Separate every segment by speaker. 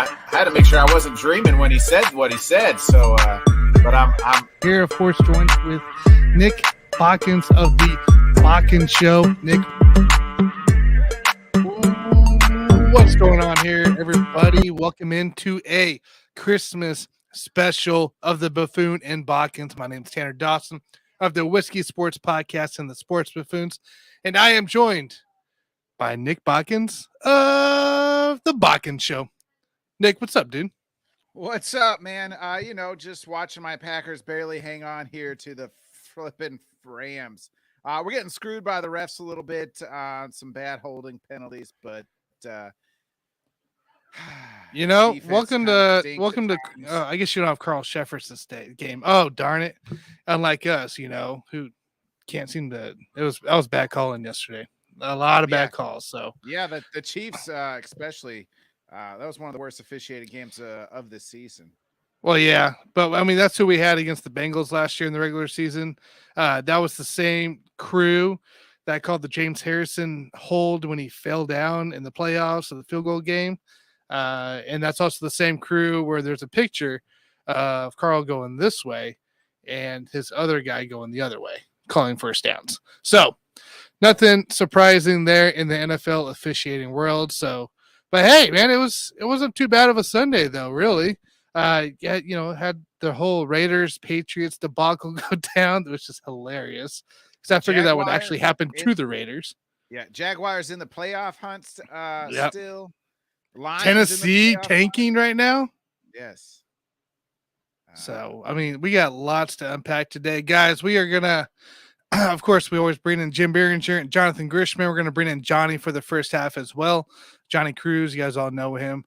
Speaker 1: I had to make sure I wasn't dreaming when he said what he said. So, but I'm
Speaker 2: here, of course, joined with Nick Bockins of the Bockins Show. Nick, what's going on here, everybody? Welcome into a Christmas special of the Buffoon and Bockins. My name is Tanner Dawson of the Whiskey Sports Podcast and the Sports Buffoons, and I am joined by Nick Bockins of the Bockins Show. Nick, what's up, dude?
Speaker 3: What's up, man? Just watching my Packers barely hang on here to the flipping Rams. We're getting screwed by the refs a little bit on some bad holding penalties, but
Speaker 2: welcome to I guess you don't have Carl Sheffers this game. Oh, darn it. Unlike us, who can't seem to I was bad calling yesterday. A lot of bad calls. So
Speaker 3: yeah, the Chiefs especially that was one of the worst officiated games of this season.
Speaker 2: Well, yeah, but I mean that's who we had against the Bengals last year in the regular season. That was the same crew that called the James Harrison hold when he fell down in the playoffs of the field goal game. And that's also the same crew where there's a picture of Carl going this way and his other guy going the other way, calling first downs. So nothing surprising there in the NFL officiating world. So, but hey, man, it wasn't too bad of a Sunday though, really. Had the whole Raiders Patriots debacle go down, which is hilarious because I figured that would actually happen to the Raiders.
Speaker 3: Yeah, Jaguars in the playoff hunt still. Lions
Speaker 2: Tennessee tanking right now.
Speaker 3: Yes.
Speaker 2: So, I mean, we got lots to unpack today, guys. We are gonna, of course, we always bring in Jim Biringer and Jonathan Grishman. We're gonna bring in Johnny for the first half as well. Johnny Cruz, you guys all know him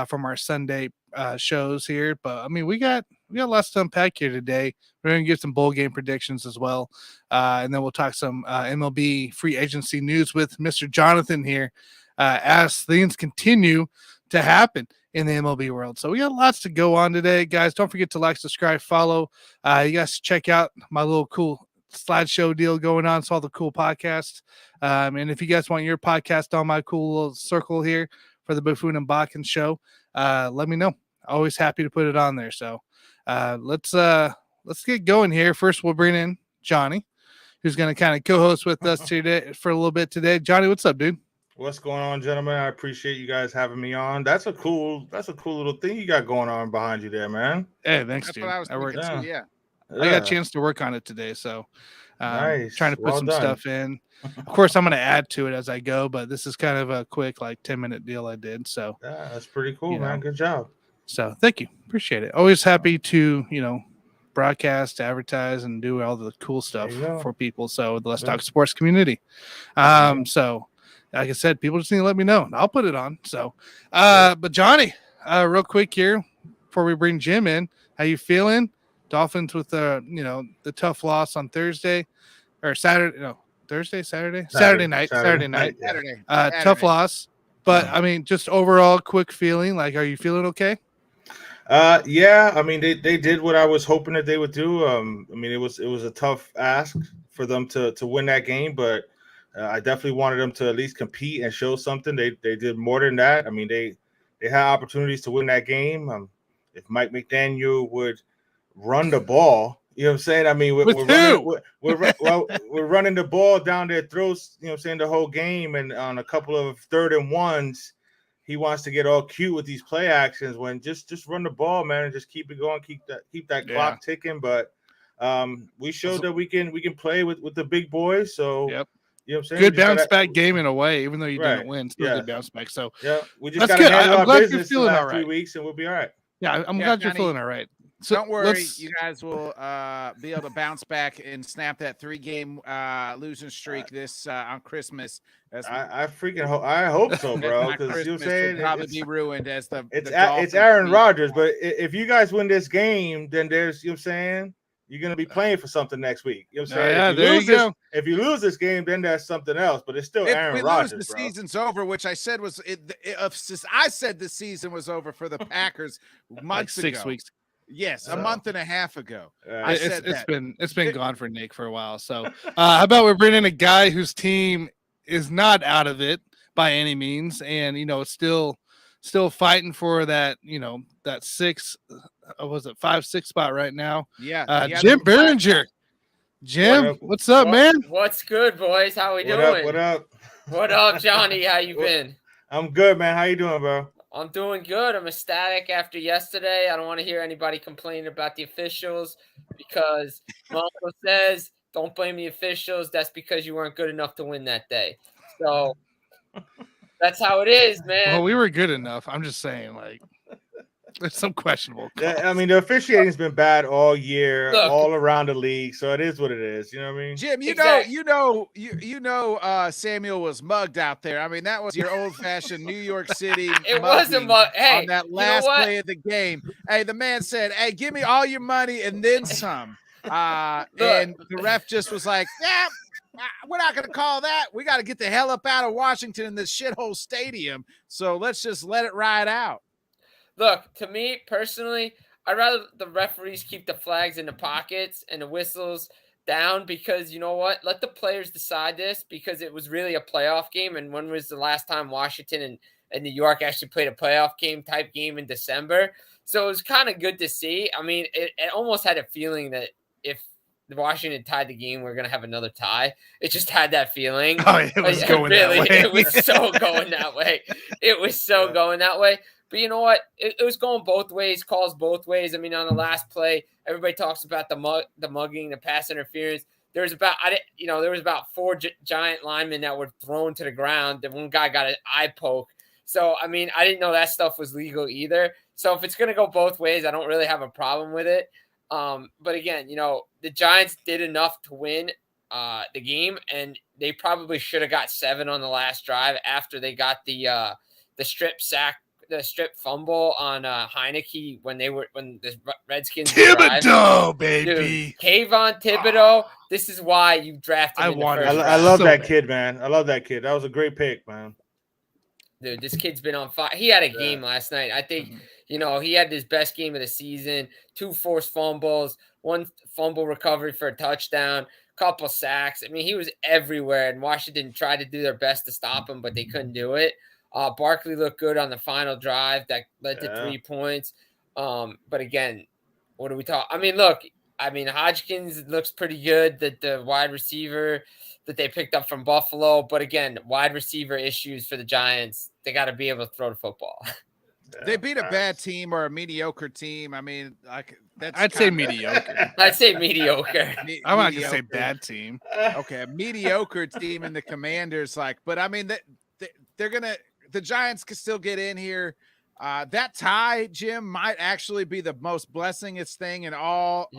Speaker 2: from our Sunday shows here. But I mean, we got lots to unpack here today. We're gonna get some bowl game predictions as well, and then we'll talk some MLB free agency news with Mr. Jonathan here. As things continue to happen in the MLB world. So we got lots to go on today, guys. Don't forget to like, subscribe, follow. You guys check out my little cool slideshow deal going on. It's all the cool podcasts. And if you guys want your podcast on my cool little circle here for the Buffoon and Bockins Show, let me know. Always happy to put it on there. So let's get going here. First, we'll bring in Johnny, who's going to kind of co-host with us today for a little bit today. Johnny, what's up, dude?
Speaker 4: What's going on, gentlemen? I appreciate you guys having me on. That's a cool little thing you got going on behind you there, man.
Speaker 2: Hey, thanks, dude. I got a chance to work on it today, so
Speaker 4: nice.
Speaker 2: Trying to put some stuff in. Of course, I'm going to add to it as I go, but this is kind of a quick, 10-minute deal I did. So
Speaker 4: yeah, that's pretty cool, man. Good job.
Speaker 2: So thank you, appreciate it. Always happy to broadcast, advertise, and do all the cool stuff for people. So the Let's Talk Sports community. So. Like I said, people just need to let me know, and I'll put it on. So, but Johnny, real quick here before we bring Jim in, how you feeling? Dolphins with the tough loss on Thursday or Saturday? No, Saturday night. Tough loss, but I mean, just overall quick feeling. Like, are you feeling okay?
Speaker 4: Yeah. I mean, they did what I was hoping that they would do. I mean, it was a tough ask for them to win that game, but. I definitely wanted them to at least compete and show something. They did more than that. I mean, they had opportunities to win that game. If Mike McDaniel would run the ball, you know what I'm saying? I mean, we're running the ball down their throats, the whole game. And on a couple of 3rd and 1s, he wants to get all cute with these play actions when just run the ball, man, and just keep it going, keep that clock ticking. But we showed that we can play with the big boys. So
Speaker 2: yep.
Speaker 4: You know what I'm saying?
Speaker 2: Good bounce back game in a way, even though you didn't win. Still good bounce back. So
Speaker 4: yeah, we just got to handle our business the last 3 weeks, and we'll be all right.
Speaker 2: Yeah, I'm glad you're feeling all right. So
Speaker 3: don't worry, you guys will be able to bounce back and snap that 3-game losing streak this on Christmas.
Speaker 4: I hope so, bro. Because you know what I'm saying,
Speaker 3: probably be ruined as
Speaker 4: it's Aaron Rodgers. But if you guys win this game, then there's what I'm saying. You're going to be playing for something next week. You know what I'm saying? If you lose this game, then that's something else. But it's still Aaron Rodgers,
Speaker 3: the season's over, which I said was I said the season was over for the Packers months ago.
Speaker 2: 6 weeks.
Speaker 3: Yes, a month and a half ago.
Speaker 2: It's been gone for Nick for a while. So how about we bring in a guy whose team is not out of it by any means, and still still fighting for that, that 5-6 spot right now.
Speaker 3: Yeah.
Speaker 2: Jim Biringer. Jim, what's up, man?
Speaker 5: What's good, boys? How we doing?
Speaker 4: What up?
Speaker 5: What up, Johnny? How you been?
Speaker 4: I'm good, man. How you doing, bro?
Speaker 5: I'm doing good. I'm ecstatic after yesterday. I don't want to hear anybody complain about the officials because my uncle says, don't blame the officials. That's because you weren't good enough to win that day. So that's how it is, man.
Speaker 2: Well, we were good enough. I'm just saying, there's some questionable calls.
Speaker 4: I mean, the officiating's been bad all year, all around the league. So it is what it is. You know what I mean?
Speaker 3: Jim, Samuel was mugged out there. I mean, that was your old-fashioned New York City.
Speaker 5: It was a mug. Hey,
Speaker 3: on that last play of the game. Hey, the man said, "Hey, give me all your money and then some." And the ref just was like, "Yeah, we're not going to call that. We got to get the hell up out of Washington in this shithole stadium. So let's just let it ride out."
Speaker 5: Look, to me personally, I'd rather the referees keep the flags in the pockets and the whistles down because you know what? Let the players decide this because it was really a playoff game. And when was the last time Washington and New York actually played a playoff type game in December? So it was kind of good to see. I mean, it almost had a feeling that if Washington tied the game, we're going to have another tie. It just had that feeling.
Speaker 2: Oh, it was going that way.
Speaker 5: It was so going that way. It was so going that way. But you know what? It was going both ways, calls both ways. I mean, on the last play, everybody talks about the mugging, the pass interference. There was about 4 giant linemen that were thrown to the ground. The one guy got an eye poke. So, I mean, I didn't know that stuff was legal either. So if it's going to go both ways, I don't really have a problem with it. But again, the Giants did enough to win the game, and they probably should have got 7 on the last drive after they got the strip sack. The strip fumble on Heineke when the Redskins
Speaker 2: Thibodeau, baby.
Speaker 5: Dude, Kayvon Thibodeau. This is why you drafted him.
Speaker 4: I love that kid, man. I love that kid. That was a great pick, man.
Speaker 5: Dude, this kid's been on fire. He had a game last night. I think, he had his best game of the season. 2 forced fumbles, 1 fumble recovery for a touchdown, couple sacks. I mean, he was everywhere, and Washington tried to do their best to stop him, but they couldn't do it. Barkley looked good on the final drive that led to 3 points. But again, what do we talk? I mean, look, Hodgkins looks pretty good, that the wide receiver that they picked up from Buffalo. But again, wide receiver issues for the Giants. They got to be able to throw the football.
Speaker 3: They beat a bad team or a mediocre team. I mean,
Speaker 2: I'd say mediocre.
Speaker 5: I'd say mediocre.
Speaker 2: I'm not going to say bad team.
Speaker 3: Okay, a mediocre team and the Commanders, but I mean, they're going to – the Giants can still get in here. That tie, Jim, might actually be the most blessingest thing in all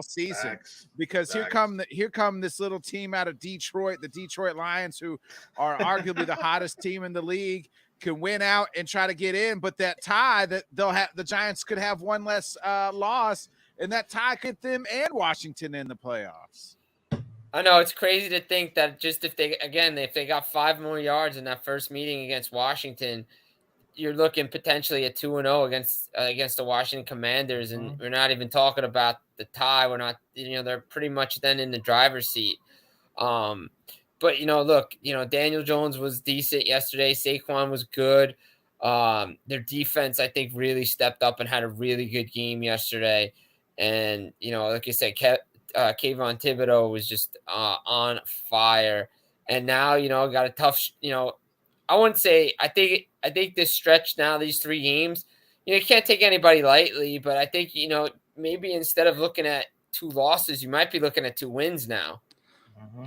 Speaker 3: season. Because here come this little team out of Detroit, the Detroit Lions, who are arguably the hottest team in the league, can win out and try to get in. But that tie, that the Giants could have 1 less loss, and that tie could them and Washington in the playoffs.
Speaker 5: I know it's crazy to think that just if they got 5 more yards in that first meeting against Washington, you're looking potentially at 2-0 against the Washington Commanders, and we're not even talking about the tie. We're not, they're pretty much then in the driver's seat. But look, Daniel Jones was decent yesterday. Saquon was good. Their defense, I think, really stepped up and had a really good game yesterday. And like you said, Kayvon Thibodeau was just on fire, and now got a tough. I wouldn't say. I think this stretch now, these 3 games, you can't take anybody lightly. But I think maybe instead of looking at 2 losses, you might be looking at 2 wins now.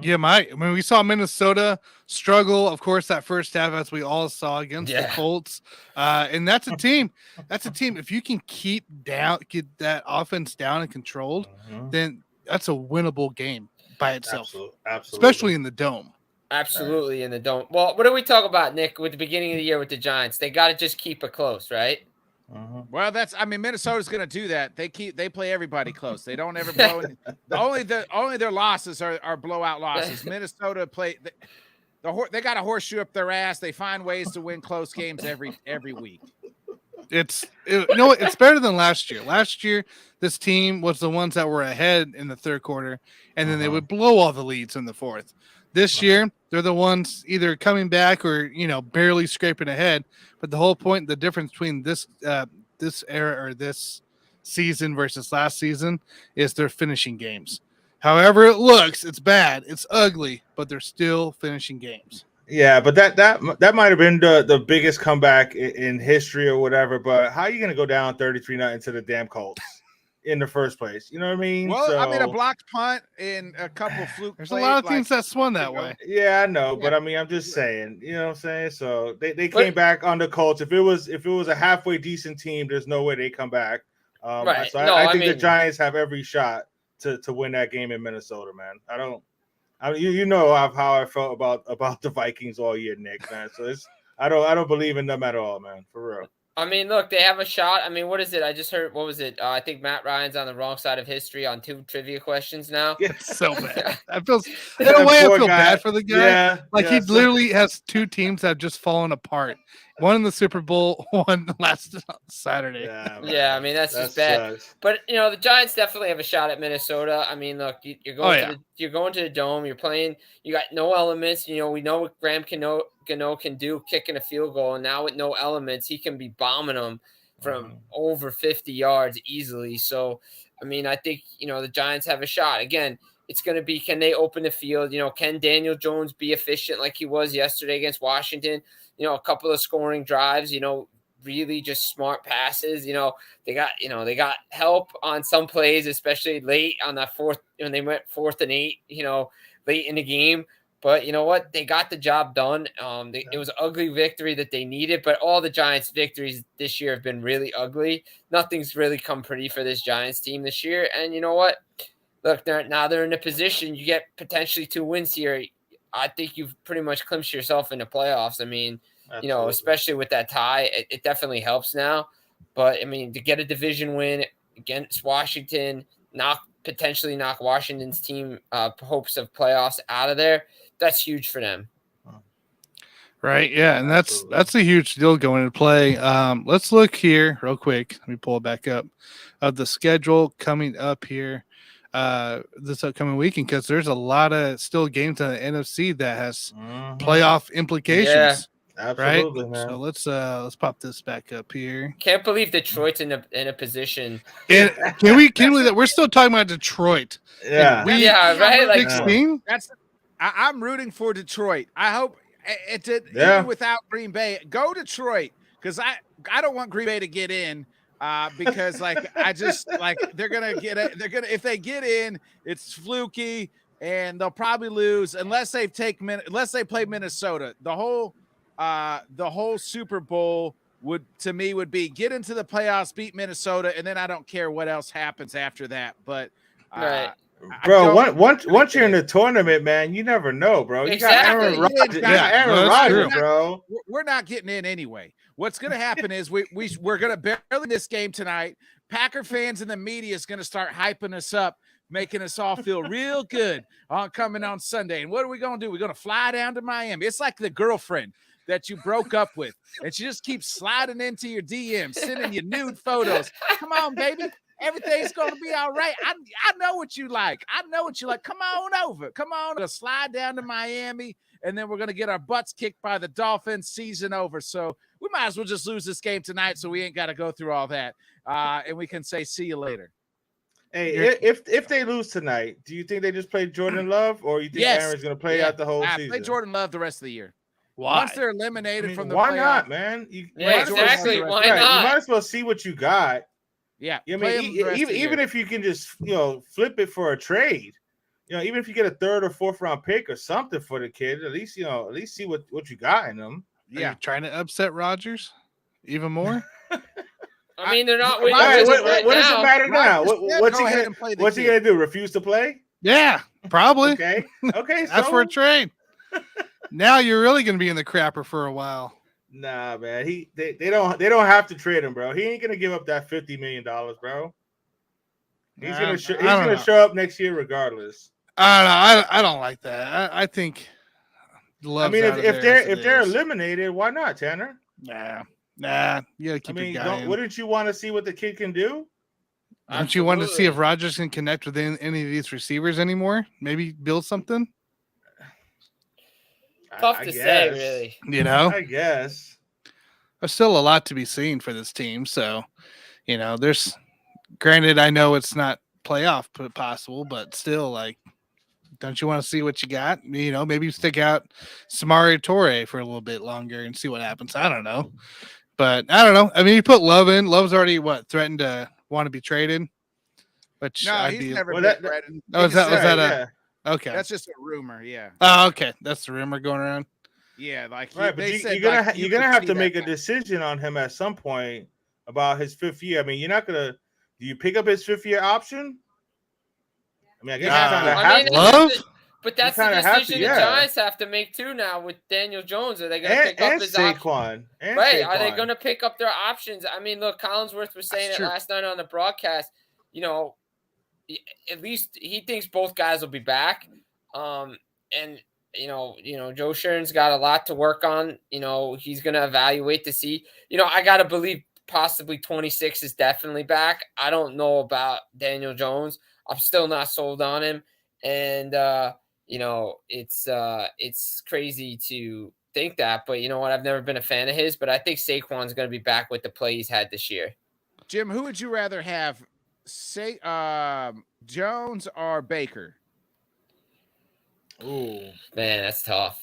Speaker 2: Yeah, we saw Minnesota struggle, of course, that first half, as we all saw against the Colts. And that's a team. If you can get that offense down and controlled, then that's a winnable game by itself. Absolutely. Especially in the dome.
Speaker 5: Absolutely in the dome. Well, what do we talk about, Nick, with the beginning of the year with the Giants? They got to just keep it close, right?
Speaker 3: Well, Minnesota's going to do that. They play everybody close. They don't ever blow. Only their losses are blowout losses. Minnesota they got a horseshoe up their ass. They find ways to win close games every week.
Speaker 2: It's better than last year. Last year, this team was the ones that were ahead in the third quarter, and then they would blow all the leads in the fourth. This year, they're the ones either coming back or barely scraping ahead. But the whole point, the difference between this era or this season versus last season is they're finishing games. However it looks, it's bad, it's ugly, but they're still finishing games.
Speaker 4: Yeah, but that might have been the biggest comeback in history or whatever. But how are you going to go down 33-0 to the damn Colts in the first place? You know what I mean?
Speaker 3: Well, I mean, a blocked punt and a couple fluke.
Speaker 2: There's a lot of teams that swung that way.
Speaker 4: Yeah, I know, but I mean, I'm just saying. You know what I'm saying? So they came back on the Colts. If it was a halfway decent team, there's no way they come back.
Speaker 5: Right.
Speaker 4: So I think the Giants have every shot to win that game in Minnesota, man. You know how I felt about the Vikings all year, Nick, man. So I don't believe in them at all, man. For real.
Speaker 5: I mean, look, they have a shot. I mean, what is it? I just heard, what was it? I think Matt Ryan's on the wrong side of history on 2 trivia questions now.
Speaker 2: It's so bad. I feel bad for the guy.
Speaker 4: Yeah,
Speaker 2: he literally has 2 teams that have just fallen apart. One in the Super Bowl, one last Saturday.
Speaker 5: Yeah, I mean, that's just bad. Sucks. But the Giants definitely have a shot at Minnesota. I mean, look, you're going to the Dome. You're playing. You got no elements. We know what Graham Gano can do, kicking a field goal, and now with no elements, he can be bombing them from over 50 yards easily. So, I mean, I think the Giants have a shot. Again, it's going to be, can they open the field? Can Daniel Jones be efficient like he was yesterday against Washington? A couple of scoring drives, really just smart passes. They got help on some plays, especially late on that fourth, when they went 4th and 8, late in the game. But you know what? They got the job done. It was an ugly victory that they needed, but all the Giants' victories this year have been really ugly. Nothing's really come pretty for this Giants team this year. And you know what? Look, they're in a position. You get potentially 2 wins here. I think you've pretty much clinched yourself in the playoffs. I mean,
Speaker 4: absolutely.
Speaker 5: Especially with that tie, it definitely helps now. But I mean, to get a division win against Washington, potentially knock Washington's team hopes of playoffs out of there, that's huge for them.
Speaker 2: Right. Yeah. And that's a huge deal going into play. Let's look here real quick. Let me pull it back up of the schedule coming up here this upcoming weekend, because there's a lot of still games in the NFC that has playoff implications. Yeah.
Speaker 4: Absolutely,
Speaker 2: right?
Speaker 4: Man.
Speaker 2: So let's pop this back up here.
Speaker 5: Can't believe Detroit's in a position.
Speaker 2: Can we believe that we're still talking about Detroit?
Speaker 4: Yeah.
Speaker 5: Right. Like
Speaker 2: 16?
Speaker 3: I'm rooting for Detroit. I hope even without Green Bay, go Detroit, because I don't want Green Bay to get in. Because they're gonna get it. If they get in, it's fluky and they'll probably lose unless they play Minnesota. The whole Super Bowl would be get into the playoffs, beat Minnesota, and then I don't care what else happens after that. But
Speaker 5: right.
Speaker 4: Bro, once you're in the tournament, man, you never know, bro. You got Aaron Rodgers, Aaron Rodgers, bro.
Speaker 3: We're not getting in anyway. What's going to happen is we're going to barely win this game tonight. Packer fans and the media is going to start hyping us up, making us all feel real good on coming on Sunday. And what are we going to do? We're going to fly down to Miami. It's like the girlfriend that you broke up with, and she just keeps sliding into your DMs, sending you nude photos. Come on, baby. Everything's going to be all right. I know what you like. Come on over. Come on. We'll slide down to Miami, and then we're going to get our butts kicked by the Dolphins. Season over. So we might as well just lose this game tonight so we ain't got to go through all that. And we can say, see you later.
Speaker 4: Hey, if they lose tonight, do you think they just play Jordan Love, or you think Aaron's going to play out the whole season?
Speaker 3: Play Jordan Love the rest of the year.
Speaker 2: Why?
Speaker 3: Once they're eliminated from the
Speaker 4: why
Speaker 3: playoff,
Speaker 4: not, man?
Speaker 5: Exactly. Why not?
Speaker 4: You might as well see what you got.
Speaker 3: Yeah,
Speaker 4: I mean, even if you can just flip it for a trade, even if you get a 3rd or 4th round pick or something for the kid, at least see what you got in them.
Speaker 2: Yeah, trying to upset Rodgers even more.
Speaker 5: I mean, they're not winning.
Speaker 4: What does it matter now? What's he gonna do? Refuse to play?
Speaker 2: Yeah, probably.
Speaker 4: Okay.
Speaker 2: That's for a trade. Now you're really gonna be in the crapper for a while.
Speaker 4: Nah, man. They don't have to trade him, bro. He ain't gonna give up that $50 million, bro. He's gonna show up next year regardless.
Speaker 2: I don't like that. I think.
Speaker 4: If they're eliminated, why not, Tanner?
Speaker 2: Nah. You gotta keep your guy in.
Speaker 4: Wouldn't you want to see what the kid can do?
Speaker 2: Don't you want to see if Rodgers can connect with any of these receivers anymore? Maybe build something.
Speaker 5: Tough
Speaker 4: I
Speaker 5: to say,
Speaker 4: guess.
Speaker 5: really.
Speaker 2: You know,
Speaker 4: I guess.
Speaker 2: there's still a lot to be seen for this team. So, there's granted, I know it's not playoff possible, but still, like, don't you want to see what you got? Maybe stick out Samari Torre for a little bit longer and see what happens. I don't know. But I don't know. I mean, you put Love in. Love's already threatened to want to be traded, which
Speaker 3: No,
Speaker 2: I'd
Speaker 3: he's
Speaker 2: be.
Speaker 3: never
Speaker 4: Well,
Speaker 3: been
Speaker 4: that-
Speaker 3: threatened.
Speaker 2: Oh,
Speaker 3: You
Speaker 2: was
Speaker 3: can
Speaker 2: that
Speaker 3: say-
Speaker 2: a okay?
Speaker 3: That's just a rumor. Yeah.
Speaker 2: Oh, okay. That's the rumor going around.
Speaker 3: Yeah, like
Speaker 4: Right, but
Speaker 3: they said,
Speaker 4: you're
Speaker 3: like,
Speaker 4: you're
Speaker 3: could
Speaker 4: gonna have
Speaker 3: see
Speaker 4: to
Speaker 3: that
Speaker 4: make a
Speaker 3: coming.
Speaker 4: decision on him at some point about his 5th year. I mean, you're not gonna. Do you pick up his 5th year option? I mean, I guess
Speaker 3: Yeah.
Speaker 4: you kind of
Speaker 5: I
Speaker 4: have
Speaker 5: mean,
Speaker 4: to.
Speaker 2: Love?
Speaker 5: but that's the
Speaker 4: kinda have to,
Speaker 5: decision
Speaker 4: yeah.
Speaker 5: the Giants have to make too now with Daniel Jones. Are they going to pick up
Speaker 4: And
Speaker 5: his option?
Speaker 4: Saquon. And
Speaker 5: Right.
Speaker 4: Saquon.
Speaker 5: Are they going to pick up their options? I mean, look, Collinsworth was saying
Speaker 2: That's
Speaker 5: it
Speaker 2: true.
Speaker 5: last night on the broadcast. At least he thinks both guys will be back. And Joe Sharon's got a lot to work on. He's going to evaluate to see. I got to believe possibly 26 is definitely back. I don't know about Daniel Jones. I'm still not sold on him. And it's crazy to think that, but you know what? I've never been a fan of his, but I think Saquon's going to be back with the play he's had this year.
Speaker 3: Jim, who would you rather have, say, Jones or Baker?
Speaker 4: Ooh.
Speaker 5: Man, that's tough.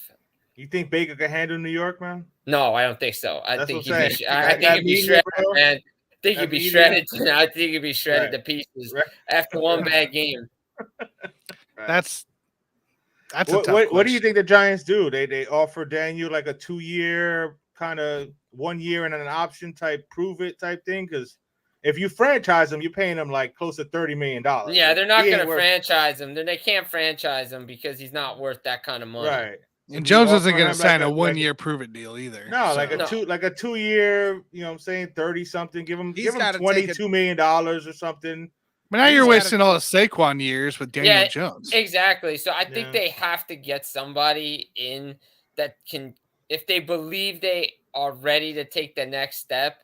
Speaker 4: You think Baker can handle New York, man?
Speaker 5: No, I don't think so. I
Speaker 4: That's
Speaker 5: think
Speaker 4: what I'm
Speaker 5: he'd
Speaker 4: saying.
Speaker 5: be. I think
Speaker 4: That
Speaker 5: he'd be
Speaker 4: media,
Speaker 5: shredded,
Speaker 4: bro.
Speaker 5: man. I think
Speaker 4: That
Speaker 5: he'd be
Speaker 4: media.
Speaker 5: shredded. I think he'd be shredded
Speaker 4: Right.
Speaker 5: to pieces
Speaker 4: Right.
Speaker 5: after one bad game.
Speaker 2: That's a tough
Speaker 4: What do you
Speaker 2: question.
Speaker 4: think the Giants do? They offer Daniel like a 2-year kind of 1 year and an option type prove it type thing? Because if you franchise him, you're paying him like close to $30 million.
Speaker 5: Yeah, they're not
Speaker 4: He
Speaker 5: going
Speaker 4: ain't
Speaker 5: to
Speaker 4: worth-
Speaker 5: franchise him. They can't franchise him because he's not worth that kind of money.
Speaker 4: Right.
Speaker 2: And
Speaker 4: So
Speaker 2: Jones
Speaker 4: you
Speaker 2: isn't
Speaker 4: offer
Speaker 2: going to
Speaker 4: him
Speaker 2: sign
Speaker 4: like
Speaker 2: a
Speaker 4: like
Speaker 2: 1 year prove it deal either.
Speaker 4: No, like
Speaker 2: so.
Speaker 4: a 2-year, you know what I'm saying, 30 something. Give him
Speaker 3: gotta take
Speaker 4: $22 million or something.
Speaker 2: But now
Speaker 3: He's
Speaker 2: you're
Speaker 3: gotta
Speaker 2: wasting all the Saquon years with Daniel
Speaker 5: Yeah,
Speaker 2: Jones.
Speaker 5: Exactly. So I think
Speaker 4: Yeah.
Speaker 5: they have to get somebody in that can, if they believe they are ready to take the next step,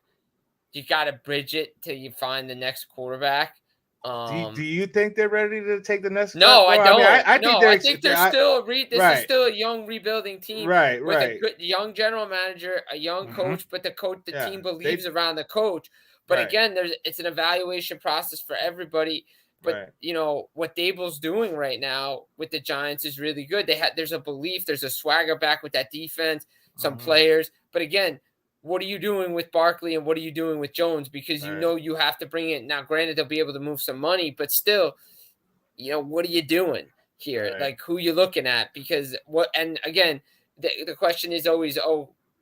Speaker 5: you got to bridge it till you find the next quarterback.
Speaker 4: Do you think they're ready to take the next
Speaker 5: No,
Speaker 4: step?
Speaker 5: I
Speaker 4: bro?
Speaker 5: don't.
Speaker 4: I think
Speaker 5: They're still this is
Speaker 4: right.
Speaker 5: still a young rebuilding team
Speaker 4: Right,
Speaker 5: with
Speaker 4: right.
Speaker 5: a good young general manager, a young
Speaker 2: Mhm.
Speaker 5: coach, but the
Speaker 4: Yeah,
Speaker 5: team believes around the coach. But
Speaker 4: Right.
Speaker 5: again, it's an evaluation process for everybody. But
Speaker 4: Right.
Speaker 5: What Dable's doing right now with the Giants is really good. There's a belief, there's a swagger back with that defense, some
Speaker 4: Mhm.
Speaker 5: players. But again, what are you doing with Barkley and what are you doing with Jones? Because
Speaker 4: Right.
Speaker 5: you have to bring in now. Granted, they'll be able to move some money, but still, what are you doing here?
Speaker 4: Right.
Speaker 5: Like, who you looking at? Because and again, the question is always,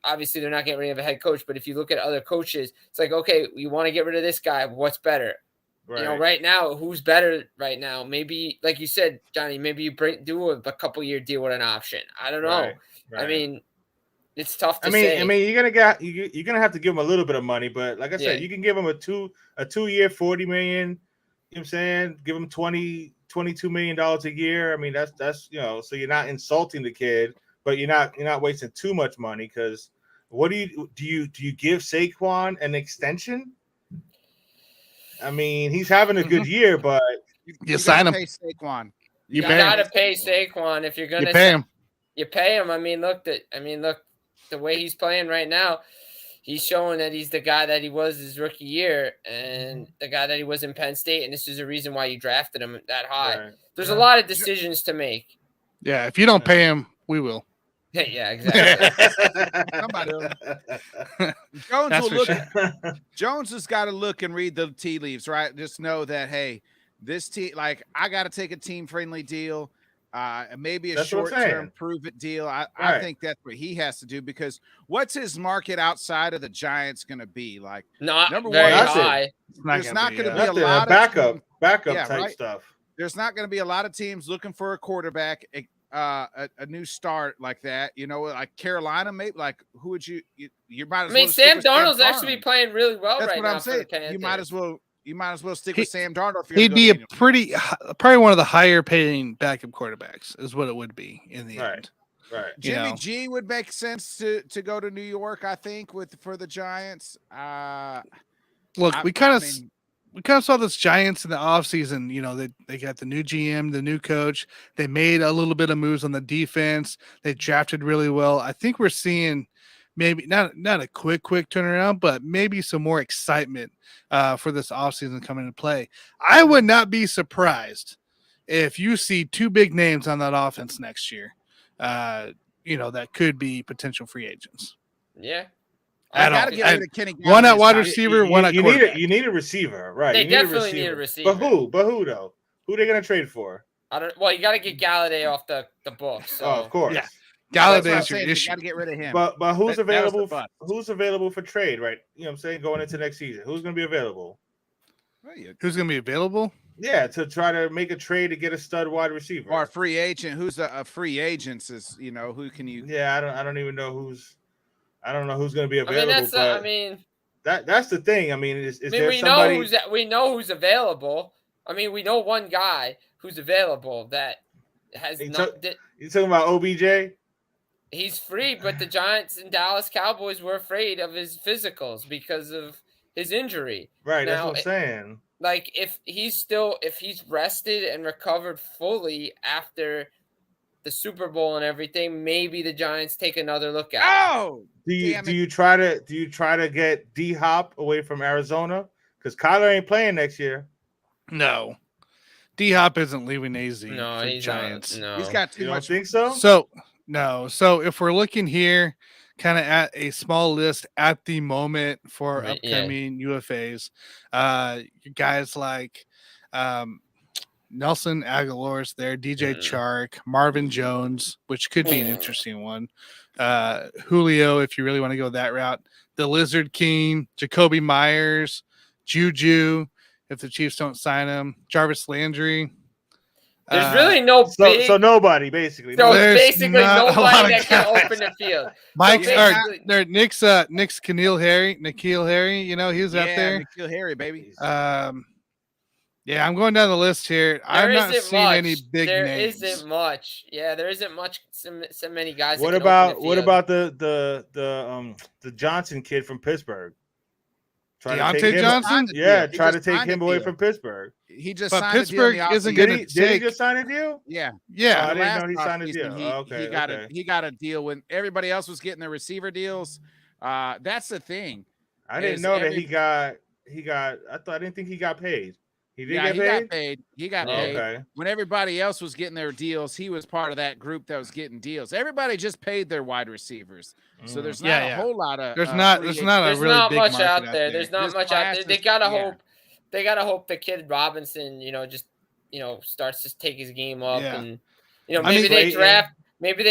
Speaker 5: obviously they're not getting rid of a head coach, but if you look at other coaches, it's like, okay, you want to get rid of this guy. What's better?
Speaker 4: Right.
Speaker 5: Right now, who's better right now? Maybe, like you said, Johnny, maybe you do a couple year deal with an option. I don't know.
Speaker 4: Right.
Speaker 5: I mean, it's tough to
Speaker 4: I mean,
Speaker 5: say.
Speaker 4: you're gonna have to give him a little bit of money, but like I said, you can give him a 2-year, $40 million. You know what I'm saying? Give him $22 million a year. I mean, that's so you're not insulting the kid, but you're not wasting too much money. Because what do you give Saquon an extension? I mean, he's having a good year, but
Speaker 2: You sign him.
Speaker 3: Pay Saquon.
Speaker 5: You
Speaker 2: pay him.
Speaker 5: gotta pay Saquon if you're gonna
Speaker 2: You pay him.
Speaker 5: You pay him. I mean, look, the way he's playing right now, he's showing that he's the guy that he was his rookie year and the guy that he was in Penn State. And this is a reason why you drafted him that high.
Speaker 4: Right.
Speaker 5: There's a lot of decisions to make.
Speaker 2: Yeah, if you don't pay him, we will.
Speaker 5: Yeah, exactly.
Speaker 3: Somebody will. Jones
Speaker 2: That's
Speaker 3: will
Speaker 2: for
Speaker 3: look. Jones has got to look and read the tea leaves, right? Just know that, hey, this team, like, I got to take a team-friendly deal, maybe a
Speaker 4: That's what I'm
Speaker 3: short-term
Speaker 4: saying.
Speaker 3: prove-it deal. I
Speaker 4: Right.
Speaker 3: think that's what he has to do, because what's his market outside of the Giants going to be? Like,
Speaker 5: Not
Speaker 3: Number
Speaker 5: very
Speaker 3: one,
Speaker 5: high.
Speaker 3: there's not gonna be
Speaker 4: Nothing,
Speaker 3: a lot of
Speaker 4: backup
Speaker 3: teams- Yeah,
Speaker 4: type
Speaker 3: right.
Speaker 4: stuff.
Speaker 3: there's not going to be a lot of teams looking for a quarterback, a new start like that. Like Carolina, maybe. Like, who would you might as
Speaker 5: I mean,
Speaker 3: well stick
Speaker 5: Sam
Speaker 3: with
Speaker 5: Darnold's
Speaker 3: Darnold.
Speaker 5: actually playing really well
Speaker 3: That's
Speaker 5: right
Speaker 3: what
Speaker 5: now
Speaker 3: I'm
Speaker 5: for the
Speaker 3: saying.
Speaker 5: Panthers.
Speaker 3: You might as well stick
Speaker 2: He-
Speaker 3: with Sam Darnold. If you're
Speaker 2: He'd
Speaker 3: gonna
Speaker 2: be
Speaker 3: go
Speaker 2: a
Speaker 3: Daniel.
Speaker 2: probably one of the higher paying backup quarterbacks, is what it would be in the
Speaker 4: Right.
Speaker 2: end.
Speaker 4: Right.
Speaker 2: you
Speaker 3: Jimmy
Speaker 2: know.
Speaker 3: G would make sense to go to New York, I think, for the Giants.
Speaker 2: Look, we kind of we kind of saw this Giants in the offseason. You know, they got the new GM, the new coach. They made a little bit of moves on the defense. They drafted really well. I think we're seeing maybe not a quick turnaround, but maybe some more excitement for this offseason coming into play. I would not be surprised if you see two big names on that offense next year. You know, that could be potential free agents.
Speaker 5: Yeah.
Speaker 3: I got to get rid of Kenny Galladay.
Speaker 2: One at wide receiver, one at quarterback.
Speaker 4: You need a receiver, right?
Speaker 5: They
Speaker 4: you
Speaker 5: definitely need a receiver.
Speaker 4: But who though? Who are they going to trade for?
Speaker 5: Well, you got to get Galladay off the books. So.
Speaker 4: Oh, of course.
Speaker 2: Yeah. Galladay's your issue.
Speaker 3: You got to get rid of him.
Speaker 4: But who's available? Who's available for trade? Right? You know what I'm saying? Going into next season, who's going to be available?
Speaker 2: Who's going to be available?
Speaker 4: Yeah, to try to make a trade to get a stud wide receiver
Speaker 3: or a free agent. Who's a free agent? Is who can you?
Speaker 4: Yeah, I don't even know who's. I don't know who's going to be available. That's the thing. I mean, there somebody?
Speaker 5: We know who's available. I mean, we know one guy who's available that has not.
Speaker 4: You talking about OBJ?
Speaker 5: He's free, but the Giants and Dallas Cowboys were afraid of his physicals because of his injury.
Speaker 4: Right, that's what I'm saying.
Speaker 5: Like if he's rested and recovered fully after the Super Bowl and everything, maybe the Giants take another look at it.
Speaker 4: Do you try to get D-Hop away from Arizona? Because Kyler ain't playing next year.
Speaker 2: No. D-Hop isn't leaving AZ
Speaker 5: no,
Speaker 2: for
Speaker 5: he's
Speaker 2: Giants.
Speaker 5: Not, no.
Speaker 3: He's got too much.
Speaker 4: Think so?
Speaker 2: So if we're looking here kind of at a small list at the moment for upcoming UFAs, guys like Nelson Aguilar's there, DJ Chark, Marvin Jones, which could be an interesting one. Julio, if you really want to go that route. The Lizard King, Jacoby Myers, Juju, if the Chiefs don't sign him, Jarvis Landry.
Speaker 5: There's really no big...
Speaker 4: So nobody, basically.
Speaker 5: So basically nobody that can open the field.
Speaker 2: Nick's N'Keal Harry, you know, he was out there.
Speaker 3: N'Keal Harry, baby.
Speaker 2: Yeah, I'm going down the list here. I'm not seeing any big names.
Speaker 5: There isn't much. Yeah, there isn't much. So many guys.
Speaker 4: What about the Johnson kid from Pittsburgh?
Speaker 2: Deontay Johnson?
Speaker 4: Yeah, try to take him away from Pittsburgh.
Speaker 3: He just
Speaker 2: but
Speaker 3: signed
Speaker 2: Pittsburgh
Speaker 3: a deal
Speaker 2: isn't going to take.
Speaker 4: Did he just sign a deal?
Speaker 3: Yeah.
Speaker 2: Yeah.
Speaker 4: I didn't know he signed a deal.
Speaker 3: He got a deal when everybody else was getting their receiver deals. That's the thing.
Speaker 4: I didn't know that he got. I didn't think he got paid. He got paid.
Speaker 3: He got paid. Okay. When everybody else was getting their deals, he was part of that group that was getting deals. Everybody just paid their wide receivers, so there's not a whole lot of.
Speaker 2: There's not
Speaker 5: much out there. There's not much out there. They gotta hope. They gotta hope the kid Robinson, starts to take his game up, and maybe they draft. Maybe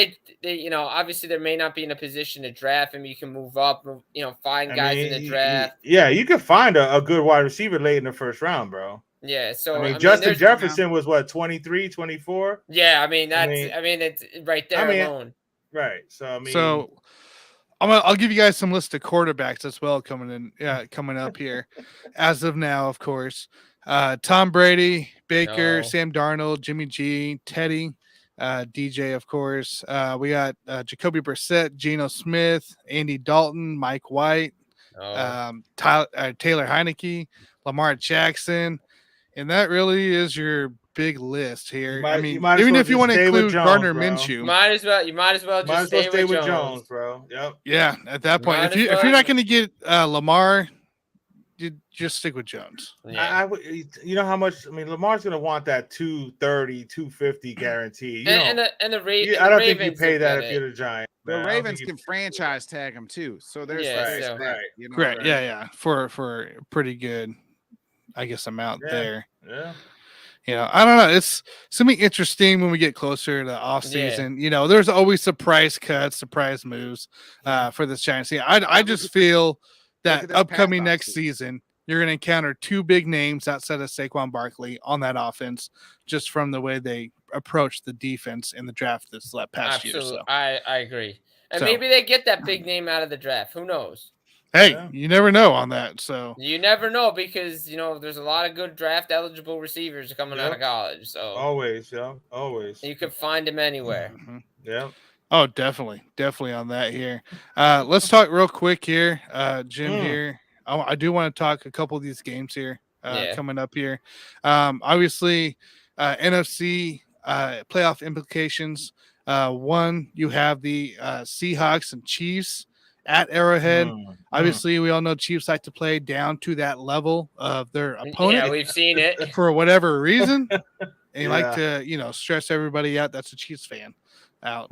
Speaker 5: they obviously they may not be in a position to draft him. You can move up, find guys in the draft.
Speaker 4: You can find a good wide receiver late in the first round, bro.
Speaker 5: Yeah, so
Speaker 4: Justin Jefferson was what 23, 24?
Speaker 5: Yeah, it's right there alone.
Speaker 4: Right.
Speaker 2: So I'll give you guys some list of quarterbacks as well coming up here. As of now, of course. Tom Brady, Baker, Sam Darnold, Jimmy G, Teddy, DJ, of course. We got Jacoby Brissett, Geno Smith, Andy Dalton, Mike White, Taylor Heineke, Lamar Jackson. And that really is your big list here. Even if you want to include Gardner Minshew,
Speaker 5: you might as well just stay with Jones,
Speaker 4: bro. Yep.
Speaker 2: Yeah, at that point, if you're not going to get Lamar, you just stick with Jones.
Speaker 4: Yeah. You know how much? Lamar's going to want that 230, 250 guarantee.
Speaker 5: The Ravens.
Speaker 4: I don't think you pay that if you're the Giants.
Speaker 3: The Ravens can franchise tag him too, so there's
Speaker 4: right.
Speaker 2: Correct. Yeah. For a pretty good, I guess, amount there.
Speaker 4: Yeah.
Speaker 2: I don't know. It's something interesting when we get closer to the offseason. Yeah. There's always surprise cuts, surprise moves for this Giants team. I just feel that upcoming next season, you're going to encounter two big names outside of Saquon Barkley on that offense, just from the way they approach the defense in the draft this past year. So.
Speaker 5: I agree. And maybe they get that big name out of the draft. Who knows?
Speaker 2: Hey, you never know on that. So
Speaker 5: you never know because there's a lot of good draft eligible receivers coming out of college. So
Speaker 4: always.
Speaker 5: You can find them anywhere.
Speaker 2: Mm-hmm.
Speaker 4: Yeah.
Speaker 2: Oh, definitely on that here. Let's talk real quick here, Jim. Here, I do want to talk a couple of these games here coming up here. Obviously, NFC playoff implications. One, you have the Seahawks and Chiefs at Arrowhead. Obviously, we all know Chiefs like to play down to that level of their opponent.
Speaker 5: Yeah, we've seen it
Speaker 2: for whatever reason. And you like to, stress everybody out. That's a Chiefs fan out.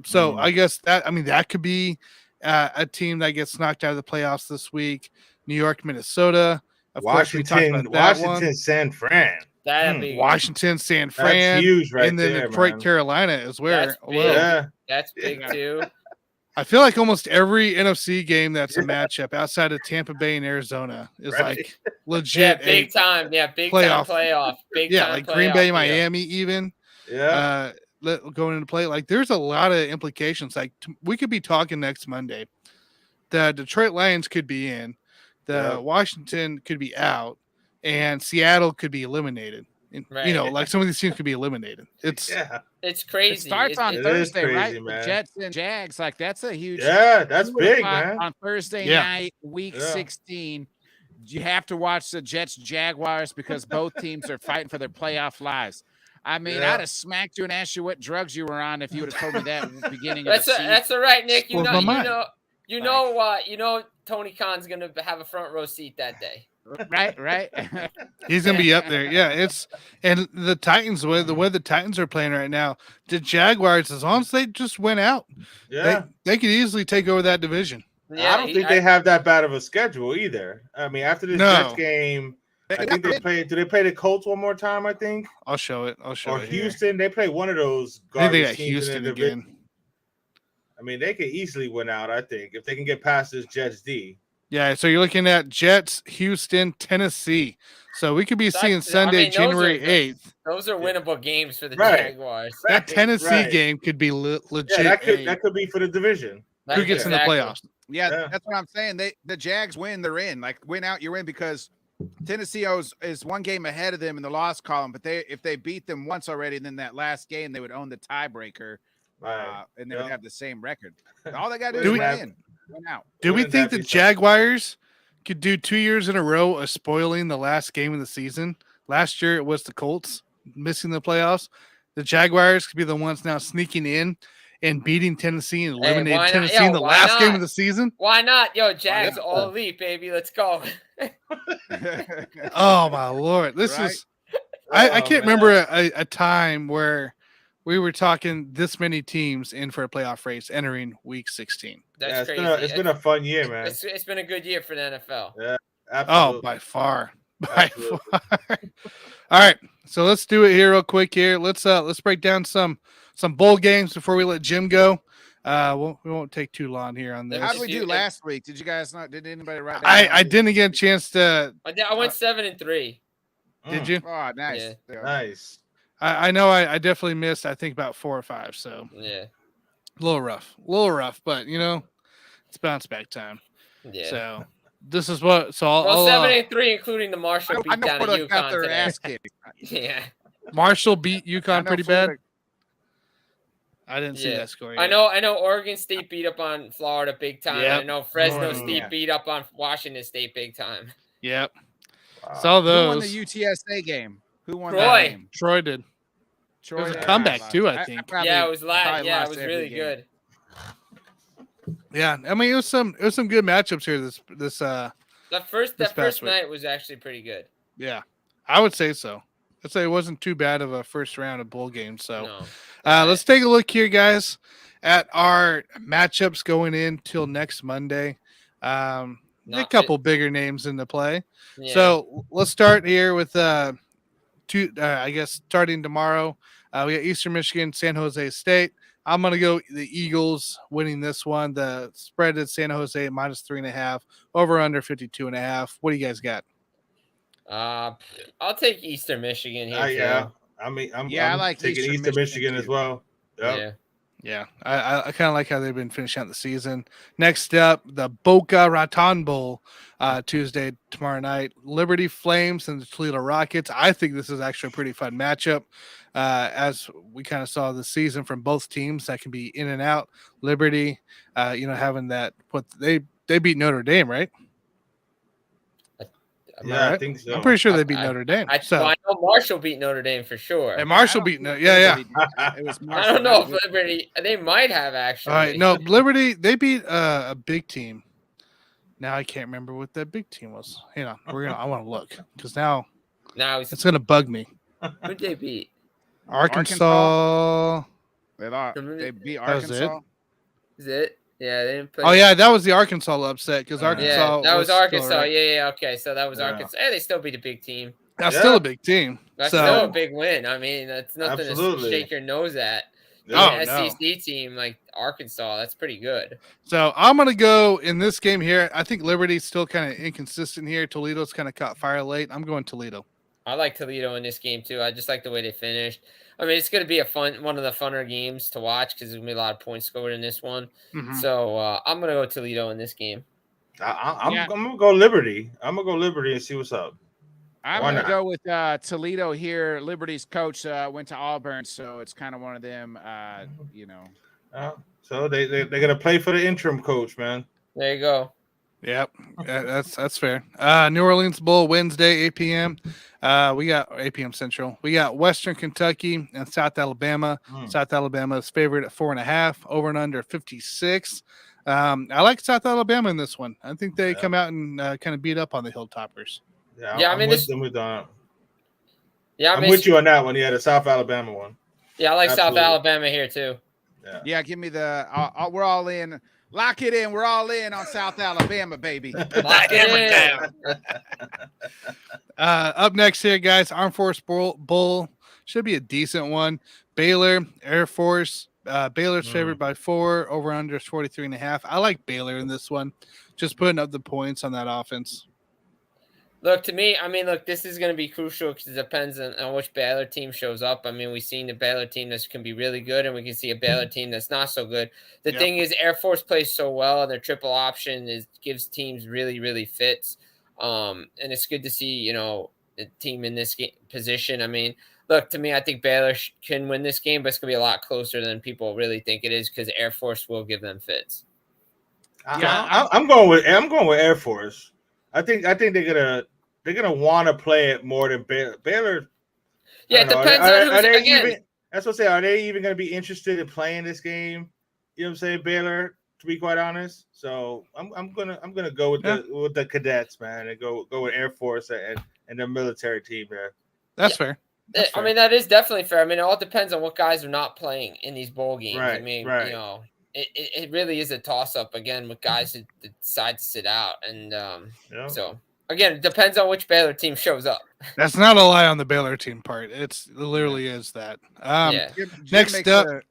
Speaker 2: So I guess that could be a team that gets knocked out of the playoffs this week. New York, Minnesota. Of course, we talked about that one.
Speaker 4: San Fran.
Speaker 5: That'd be
Speaker 2: Washington, San Fran.
Speaker 4: That's huge, right?
Speaker 2: And then
Speaker 4: there,
Speaker 2: Detroit,
Speaker 4: man.
Speaker 2: Carolina is where.
Speaker 5: That's big too.
Speaker 2: I feel like almost every NFC game that's a matchup outside of Tampa Bay and Arizona is like legit.
Speaker 5: Yeah, big time. Yeah, big
Speaker 2: playoff.
Speaker 5: time playoff. Big
Speaker 2: yeah,
Speaker 5: time
Speaker 2: like
Speaker 5: playoff,
Speaker 2: Green Bay, Miami, even.
Speaker 4: Yeah.
Speaker 2: Going into play. Like there's a lot of implications. Like we could be talking next Monday. The Detroit Lions could be in. The Washington could be out. And Seattle could be eliminated. And, like some of these teams could be eliminated. It's
Speaker 5: crazy.
Speaker 3: It starts on Thursday,
Speaker 4: crazy,
Speaker 3: right?
Speaker 4: Man.
Speaker 3: The Jets and Jags, like that's a huge.
Speaker 4: Yeah, that's big, man.
Speaker 3: On Thursday night, week 16, you have to watch the Jets Jaguars because both teams are fighting for their playoff lives. I mean, I'd have smacked you and asked you what drugs you were on if you would have told me that at the beginning of the season.
Speaker 5: That's all right, Nick. You know, Tony Khan's gonna have a front row seat that day.
Speaker 3: Right.
Speaker 2: He's gonna be up there. Yeah, and the Titans, the way the Titans are playing right now, the Jaguars, as long as they just went out, they could easily take over that division.
Speaker 4: Yeah, I don't think they have that bad of a schedule either. I mean, after this Jets game, I think they play. Do they play the Colts one more time? I think
Speaker 2: I'll show it.
Speaker 4: Or Houston. They play one of those garbage teams
Speaker 2: Houston
Speaker 4: in the
Speaker 2: again.
Speaker 4: I mean, they could easily win out. I think if they can get past this Jets D.
Speaker 2: Yeah, so you're looking at Jets, Houston, Tennessee. So we could be seeing Sunday, January 8th.
Speaker 5: Those are winnable games for the Jaguars.
Speaker 2: That Tennessee game could be legit.
Speaker 4: Yeah, that could be for the division.
Speaker 2: Who gets in the playoffs?
Speaker 3: Yeah, that's what I'm saying. The Jags win, they're in. Like win out, you're in because Tennessee is one game ahead of them in the loss column. But if they beat them once already, then that last game they would own the tiebreaker, and they would have the same record. All they got to do is win. Out.
Speaker 2: Do we think the Jaguars could do 2 years in a row of spoiling the last game of the season? Last year it was the Colts missing the playoffs. The Jaguars could be the ones now sneaking in and beating Tennessee and eliminating Tennessee in the last game of the season.
Speaker 5: Why not? Yo, Jags all elite, baby. Let's go.
Speaker 2: Oh my Lord. This is I can't remember a time where we were talking this many teams in for a playoff race entering week 16.
Speaker 5: That's crazy.
Speaker 4: It's been a fun year, man.
Speaker 5: It's been a good year for the NFL.
Speaker 4: Yeah, absolutely.
Speaker 2: Oh, by far. By far. All right. So let's do it here real quick here. Let's break down some bowl games before we let Jim go. We won't take too long here on this.
Speaker 3: How did we do last week? Did you guys not? Did anybody write down?
Speaker 2: I didn't get a chance to.
Speaker 5: I went 7-3.
Speaker 2: Did you?
Speaker 3: Oh, nice.
Speaker 5: Yeah.
Speaker 4: Nice.
Speaker 2: I know I definitely missed, I think, about 4 or 5. So
Speaker 5: yeah,
Speaker 2: a little rough, but it's bounce back time.
Speaker 5: Yeah.
Speaker 2: So this is what. So
Speaker 5: I'll 7-3, including the Marshall beat down at UConn today. Yeah.
Speaker 2: Marshall beat UConn pretty bad. I didn't see that score yet.
Speaker 5: I know Oregon State beat up on Florida big time.
Speaker 2: Yep.
Speaker 5: I know Fresno State beat up on Washington State big time.
Speaker 2: Yep.
Speaker 4: Wow.
Speaker 2: Saw those.
Speaker 3: Who won the UTSA game? Who won
Speaker 5: Troy.
Speaker 3: that game?
Speaker 2: Troy did. It was a comeback too, I think.
Speaker 5: It was live. Yeah, it was really good.
Speaker 2: Yeah, I mean it was some good matchups here.
Speaker 5: That first night was actually pretty good.
Speaker 2: Yeah, I would say so. I'd say it wasn't too bad of a first round of bowl game. So
Speaker 5: no.
Speaker 2: Let's take a look here, guys, at our matchups going in till next Monday. A couple bigger names in the play.
Speaker 5: Yeah.
Speaker 2: So let's start here with starting tomorrow. We got Eastern Michigan, San Jose State. I'm going to go the Eagles winning this one. The spread is San Jose -3.5, over under 52.5. What do you guys got?
Speaker 5: I'll take Eastern Michigan here.
Speaker 4: Yeah. I mean, I'm like taking Eastern Michigan as well. Yep.
Speaker 2: Yeah. I kind of like how they've been finishing out the season. Next up, the Boca Raton Bowl, Tuesday, tomorrow night. Liberty Flames and the Toledo Rockets. I think this is actually a pretty fun matchup. As we kind of saw this season from both teams that can be in and out. Liberty, having that, they beat Notre Dame, right?
Speaker 4: Yeah, I
Speaker 2: right?
Speaker 4: think so.
Speaker 2: I'm pretty sure they beat Notre Dame.
Speaker 5: Well, I know Marshall beat Notre Dame for sure.
Speaker 2: And Marshall beat yeah.
Speaker 3: It was
Speaker 5: I
Speaker 3: Marshall.
Speaker 5: don't know if Liberty. They might have actually.
Speaker 2: All right, no, Liberty, they beat a big team. Now I can't remember what that big team was. Hang on, I want to look because now it's gonna bug me.
Speaker 5: Who'd they beat?
Speaker 2: Arkansas.
Speaker 3: They beat
Speaker 2: That was it?
Speaker 3: Arkansas.
Speaker 5: Is it? Yeah, they didn't play.
Speaker 2: Oh yeah, that was the Arkansas upset because Arkansas.
Speaker 5: Yeah, that was
Speaker 2: still,
Speaker 5: Arkansas.
Speaker 2: right?
Speaker 5: Yeah. Okay, so that was Arkansas. Yeah, they still beat a big team.
Speaker 2: That's still a big team.
Speaker 5: That's still a big win. I mean, that's nothing to shake your nose at. An SEC team like Arkansas, that's pretty good.
Speaker 2: So I'm going to go in this game here. I think Liberty's still kind of inconsistent here. Toledo's kind of caught fire late. I'm going Toledo.
Speaker 5: I like Toledo in this game too. I just like the way they finished. I mean, it's going to be one of the funner games to watch because there's going to be a lot of points scored in this one. Mm-hmm. So I'm going to go Toledo in this game.
Speaker 4: I'm going to go Liberty. I'm going to go Liberty and see what's up.
Speaker 3: I'm going to go with Toledo here. Liberty's coach went to Auburn, so it's kind of one of them,
Speaker 4: So they're going to play for the interim coach, man.
Speaker 5: There you go.
Speaker 2: Yep, that's fair. New Orleans Bowl Wednesday, 8 p.m. We got 8 p.m. Central. We got Western Kentucky and South Alabama. South Alabama is favored at 4.5. Over and under 56. I like South Alabama in this one. I think they come out and kind of beat up on the Hilltoppers.
Speaker 4: I'm with you on that one. Yeah, the South Alabama one.
Speaker 5: Yeah, I like South Alabama here too.
Speaker 3: Yeah, give me the. We're all in. Lock it in. We're all in on South Alabama, baby.
Speaker 5: Lock it in.
Speaker 2: Up next here, guys, Armed Force Bowl should be a decent one. Baylor, Air Force. Baylor's favored by 4. Over under 43.5. I like Baylor in this one. Just putting up the points on that offense.
Speaker 5: Look, to me, this is going to be crucial because it depends on which Baylor team shows up. I mean, we've seen the Baylor team that can be really good, and we can see a Baylor team that's not so good. The thing is, Air Force plays so well, and their triple option gives teams really, really fits. And it's good to see, the team in this position. I mean, look, to me, I think Baylor can win this game, but it's going to be a lot closer than people really think it is because Air Force will give them fits.
Speaker 4: I'm going with Air Force. I think they're gonna want to play it more than Baylor.
Speaker 5: Yeah, it depends on who's again.
Speaker 4: That's what I say. Are they even gonna be interested in playing this game? You know what I'm saying, Baylor? To be quite honest, so I'm gonna go with the cadets, man, and go with Air Force and their military team there.
Speaker 2: That's fair.
Speaker 5: I mean, that is definitely fair. I mean, it all depends on what guys are not playing in these bowl games.
Speaker 4: Right,
Speaker 5: I mean,
Speaker 4: right.
Speaker 5: It really is a toss-up, again, with guys who decide to sit out. And so, again, it depends on which Baylor team shows up.
Speaker 2: That's not a lie on the Baylor team part. It literally is that. Next up.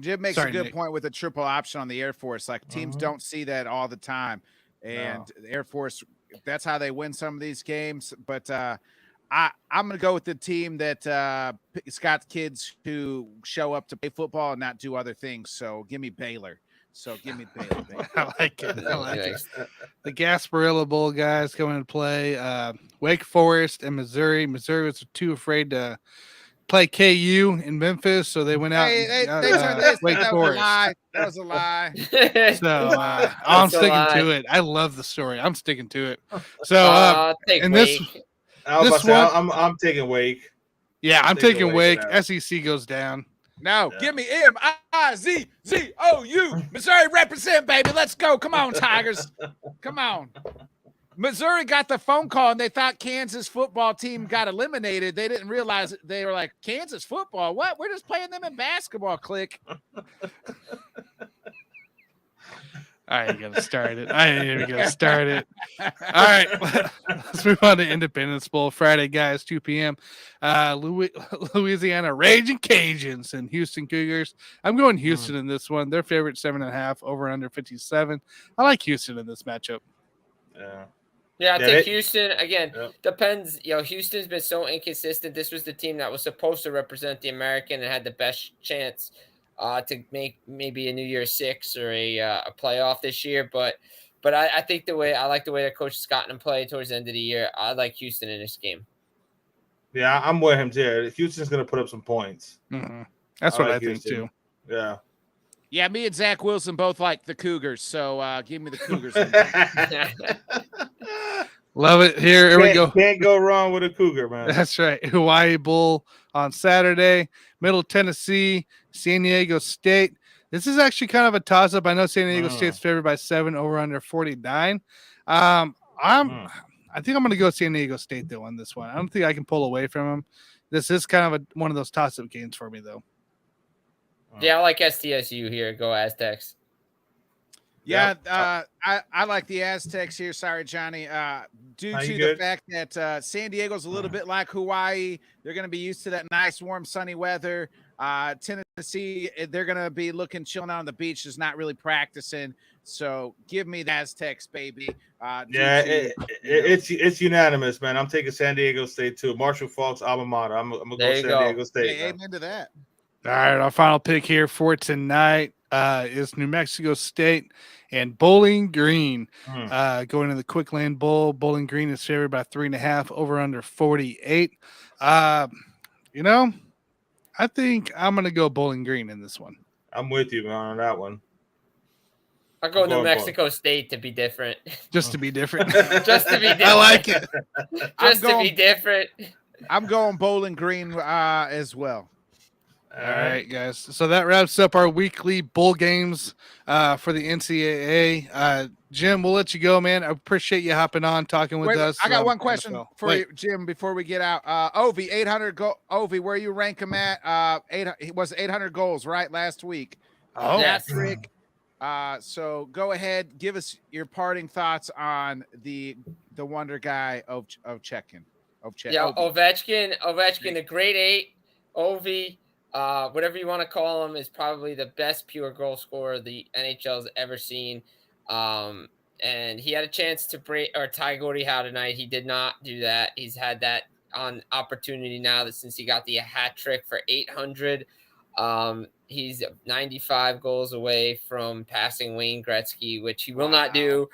Speaker 3: Jim makes a good point with a triple option on the Air Force. Like, teams don't see that all the time. And the Air Force, that's how they win some of these games. But I'm going to go with the team that it's got kids who show up to play football and not do other things. So give me Baylor.
Speaker 2: I like it. The Gasparilla Bowl guys coming to play. Wake Forest and Missouri. Missouri was too afraid to play KU in Memphis, so they went out. Wake Forest.
Speaker 3: That was a lie.
Speaker 2: So I'm sticking to it. I love the story. I'm sticking to it. So
Speaker 5: take
Speaker 2: Wake.
Speaker 4: I'm taking Wake.
Speaker 2: Yeah, I'm taking Wake. SEC goes down.
Speaker 3: No, give me MIZZOU. Missouri represent, baby. Let's go. Come on, Tigers. Come on. Missouri got the phone call, and they thought Kansas football team got eliminated. They didn't realize it. They were like, Kansas football? What? We're just playing them in basketball. Click.
Speaker 2: I ain't gonna start it. All right, let's move on to Independence Bowl Friday, guys. 2 p.m. Louisiana Raging Cajuns and Houston Cougars. I'm going Houston in this one. Their favorite 7.5, over under 57. I like Houston in this matchup.
Speaker 5: Yeah, I think Houston, again, depends. Houston's been so inconsistent. This was the team that was supposed to represent the American and had the best chance to make maybe a New Year's Six or a playoff this year. But I think I like the way that Coach Scott and play towards the end of the year. I like Houston in this game.
Speaker 4: Yeah, I'm with him too. Houston's going to put up some points.
Speaker 2: Mm-hmm. That's what I think too.
Speaker 4: Yeah.
Speaker 3: Yeah, me and Zach Wilson both like the Cougars, so give me the Cougars.
Speaker 2: Love it. Here we go.
Speaker 4: Can't go wrong with a Cougar, man.
Speaker 2: That's right. Hawaii Bowl on Saturday. Middle Tennessee, San Diego State. This is actually kind of a toss-up. I know San Diego State's favored by 7 over under 49. I think I'm going to go San Diego State though on this one. I don't think I can pull away from them. This is kind of one of those toss-up games for me though.
Speaker 5: Yeah, I like STSU here. Go Aztecs.
Speaker 3: Yeah, I like the Aztecs here. Sorry, Johnny. Due to the fact that San Diego's a little bit like Hawaii, they're going to be used to that nice, warm, sunny weather. Tennessee, they're going to be chilling out on the beach, just not really practicing. So give me the Aztecs, baby.
Speaker 4: It's unanimous, man. I'm taking San Diego State too. Marshall Faulk's alma mater. I'm gonna go San Diego State.
Speaker 3: Hey, amen to that.
Speaker 2: All right, our final pick here for tonight is New Mexico State and Bowling Green. Going to the Quick Lane Bowl. Bowling Green is favored by 3.5 over under 48. I think I'm going to go Bowling Green in this one.
Speaker 4: I'm with you, man, on that one.
Speaker 5: I'll go New Mexico State to be different.
Speaker 2: Just to be different.
Speaker 5: Just to be different.
Speaker 2: I like it.
Speaker 5: To be different.
Speaker 3: I'm going Bowling Green as well.
Speaker 2: All right, guys. So that wraps up our weekly bowl games for the NCAA. Jim, we'll let you go, man. I appreciate you hopping on, talking with us.
Speaker 3: I got one question for you, Jim, before we get out. Ovi, 800 Ovi, where you rank him at? 800 goals, right? Last week.
Speaker 5: Yes.
Speaker 3: Trick. So go ahead, give us your parting thoughts on the wonder guy of Ovechkin. Ovechkin,
Speaker 5: the grade 8, Ovi. Whatever you want to call him, is probably the best pure goal scorer the NHL's ever seen. And he had a chance to break or tie Gordie Howe tonight. He did not do that. He's had that on opportunity now that since he got the hat trick for 800. He's 95 goals away from passing Wayne Gretzky, which he will not do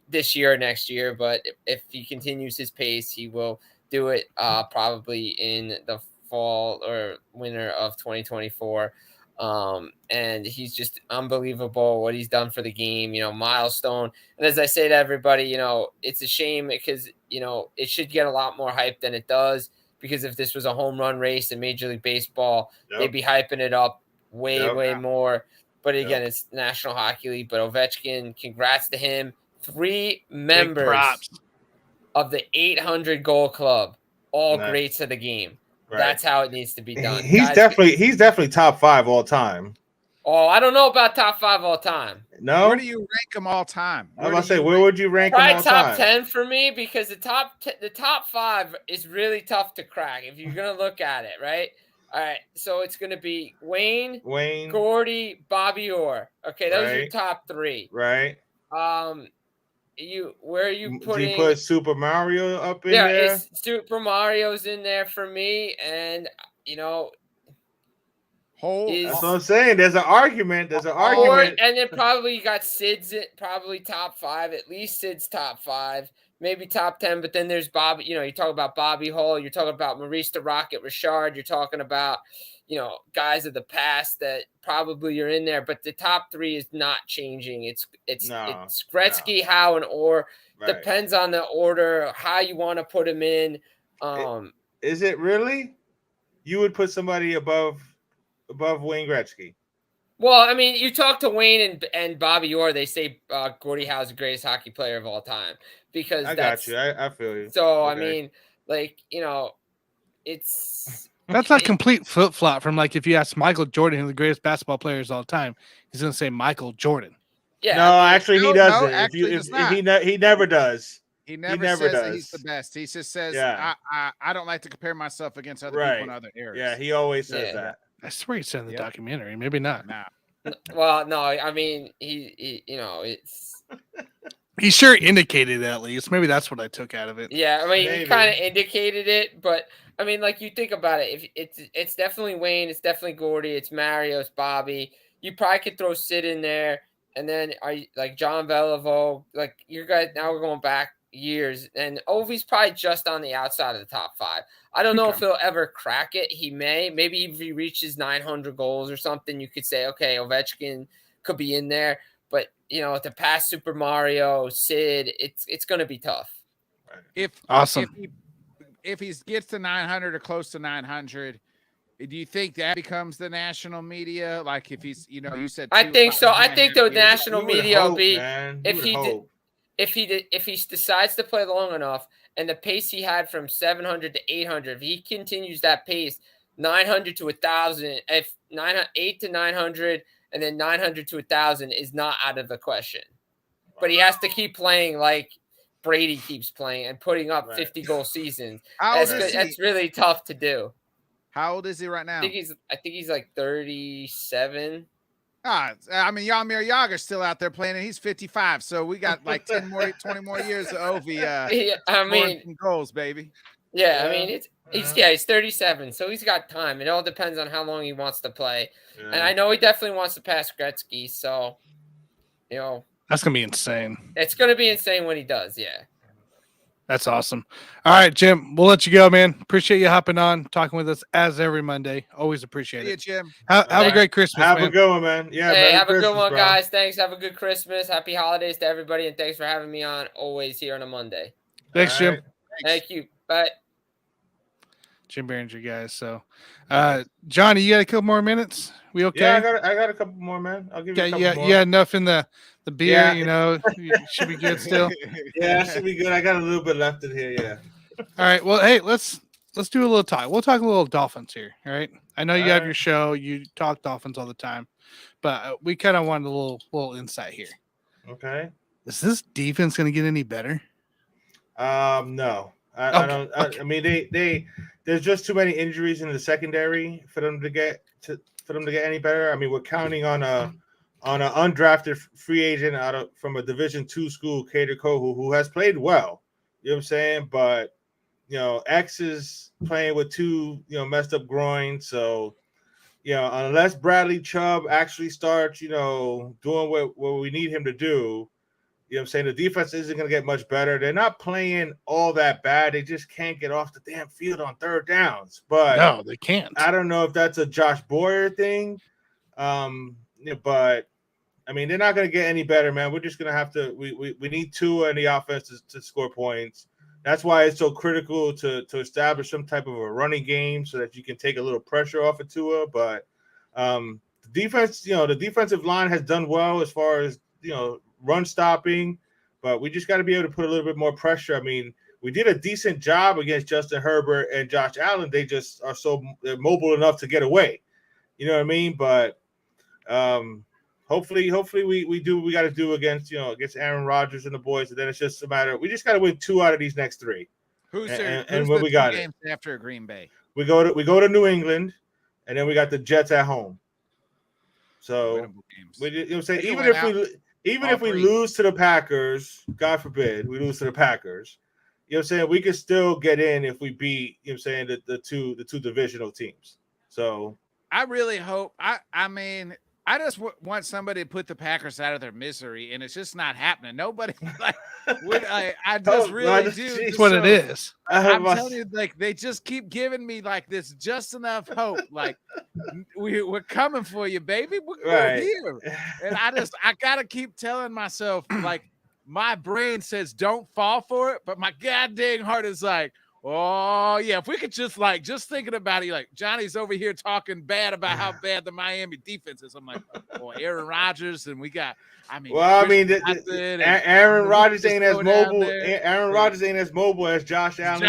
Speaker 5: this year or next year. But if he continues his pace, he will do it probably in the fall or winter of 2024. And he's just unbelievable what he's done for the game, milestone. And as I say to everybody, it's a shame because, it should get a lot more hype than it does, because if this was a home run race in Major League Baseball, they'd be hyping it up way more. But again, it's National Hockey League. But Ovechkin, congrats to him. 3 members of the 800 goal club, all greats of the game. Right. That's how it needs to be done.
Speaker 4: He's definitely top 5 all time.
Speaker 5: Oh, I don't know about top 5 all time.
Speaker 4: No,
Speaker 3: where do you rank him all time?
Speaker 4: I was about to say, where would you rank him all time?
Speaker 5: Top 10 for me, because the top 5 is really tough to crack if you're gonna look at it, right? All right, so it's gonna be Wayne, Gordie, Bobby Orr. Okay, those are your top 3.
Speaker 4: Right.
Speaker 5: Where are you putting?
Speaker 4: Do you put Super Mario up in there?
Speaker 5: Yeah, Super Mario's in there for me, and
Speaker 4: that's what I'm saying. There's an argument.
Speaker 5: And then probably you got Sid's probably top 5, at least Sid's top 5, maybe top 10. But then there's Bobby. You talk about Bobby Hull. You're talking about Maurice the Rocket Richard. You're talking about guys of the past that probably are in there, but the top 3 is not changing. It's Gretzky, Howe, and Orr. Right. Depends on the order, how you want to put them in.
Speaker 4: Is it really? You would put somebody above Wayne Gretzky?
Speaker 5: Well, I mean, you talk to Wayne and Bobby Orr, they say Gordie Howe is the greatest hockey player of all time, because
Speaker 4: got you. I feel you.
Speaker 5: So, okay. I mean, it's.
Speaker 2: That's not complete flip-flop from if you ask Michael Jordan who the greatest basketball players of all time, he's going to say Michael Jordan.
Speaker 5: Yeah.
Speaker 4: No, actually he doesn't.
Speaker 3: No,
Speaker 4: he never does.
Speaker 3: He never says that he's the best. He just says, I don't like to compare myself against other people in other areas.
Speaker 4: Yeah, he always says that.
Speaker 2: I swear he said in the documentary. Maybe not.
Speaker 3: Nah.
Speaker 5: Well, no, I mean, he it's...
Speaker 2: He sure indicated it, at least. Maybe that's what I took out of it.
Speaker 5: Yeah, I mean, he kind of indicated it, but I mean, you think about it, if it's definitely Wayne, it's definitely Gordie, it's Mario, it's Bobby. You probably could throw Sid in there, and then John Beliveau, you guys. Now we're going back years, and Ovi's probably just on the outside of the top 5. I don't know if he'll ever crack it. He may. Maybe if he reaches 900 goals or something, you could say, okay, Ovechkin could be in there. But to pass Super Mario, Sid, it's going to be tough.
Speaker 2: Awesome.
Speaker 3: If he gets to 900 or close to 900, do you think that becomes the national media? Like if he's, you said.
Speaker 5: I think so. I think the national media will be if he decides to play long enough and the pace he had from 700 to 800, if he continues that pace, 900 to 1,000, if 8 to 900 and then 900 to 1,000 is not out of the question. But he has to keep playing like Brady keeps playing and putting up 50-goal seasons. That's really tough to do.
Speaker 3: How old is he right now?
Speaker 5: I think he's like 37.
Speaker 3: I mean, Jaromir Jagr's still out there playing, and he's 55. So we got like 20 more years of Ovi. Goals, baby.
Speaker 5: Yeah, I mean, he's 37, so he's got time. It all depends on how long he wants to play, and I know he definitely wants to pass Gretzky. So,
Speaker 2: that's gonna be insane.
Speaker 5: It's gonna be insane when he does. Yeah.
Speaker 2: That's awesome. All right, Jim, we'll let you go, man. Appreciate you hopping on, talking with us as every Monday. Always appreciate it.
Speaker 3: Jim.
Speaker 2: Have a great Christmas.
Speaker 4: Have a good one, man. Yeah.
Speaker 5: Hey, have a good one, guys. Thanks. Have a good Christmas. Happy holidays to everybody, and thanks for having me on always here on a Monday.
Speaker 2: Thanks, Jim.
Speaker 3: Right.
Speaker 5: Thank you. Bye.
Speaker 2: Jim Biringer, guys. So, Johnny, you got a couple more minutes? We okay?
Speaker 4: Yeah, I got a couple more, man. I'll give you a couple more.
Speaker 2: You got enough in the beer, you should be good still.
Speaker 4: Yeah, it should be good. I got a little bit left in here, yeah.
Speaker 2: All right. Well, hey, let's do a little talk. We'll talk a little Dolphins here. All right. I know you have your show. You talk Dolphins all the time, but we kind of wanted a little insight here.
Speaker 4: Okay.
Speaker 2: Is this defense going to get any better?
Speaker 4: No. I don't. Okay. I mean, there's just too many injuries in the secondary for them to get any better. I mean, we're counting on an undrafted free agent from a Division II school, Kader Kohu, who has played well. You know what I'm saying? But X is playing with two messed up groins. So unless Bradley Chubb actually starts doing what we need him to do, you know what I'm saying, the defense isn't going to get much better. They're not playing all that bad. They just can't get off the damn field on third downs. But
Speaker 2: no, they can't.
Speaker 4: I don't know if that's a Josh Boyer thing. But I mean, they're not going to get any better, man. We're just going to have to we need Tua in the offense to score points. That's why it's so critical to establish some type of a running game so that you can take a little pressure off of Tua. But the defense, the defensive line has done well as far as run stopping, but we just got to be able to put a little bit more pressure. I mean, we did a decent job against Justin Herbert and Josh Allen. They just are they're mobile enough to get away. You know what I mean? But hopefully we do what we got to do against Aaron Rodgers and the boys, and then it's just a matter. We just got to win 2 out of these next 3.
Speaker 3: Who's
Speaker 4: when we got
Speaker 3: games after Green Bay?
Speaker 4: We go to New England, and then we got the Jets at home. So even if we lose to the Packers, God forbid we lose to the Packers, we could still get in if we beat, the two divisional teams. So
Speaker 3: I really hope. I mean, I just want somebody to put the Packers out of their misery, and it's just not happening. Nobody I just really do.
Speaker 2: That's what it is.
Speaker 3: I'm telling you, they just keep giving me this just enough hope. We're coming for you, baby. We're here, and I gotta keep telling myself, my brain says don't fall for it, but my goddamn heart is like, oh yeah, if we could just thinking about it, Johnny's over here talking bad about how bad the Miami defense is. I'm like, Aaron Rodgers, and we got.
Speaker 4: Aaron Rodgers ain't as mobile. Aaron Rodgers ain't as mobile as Josh Allen.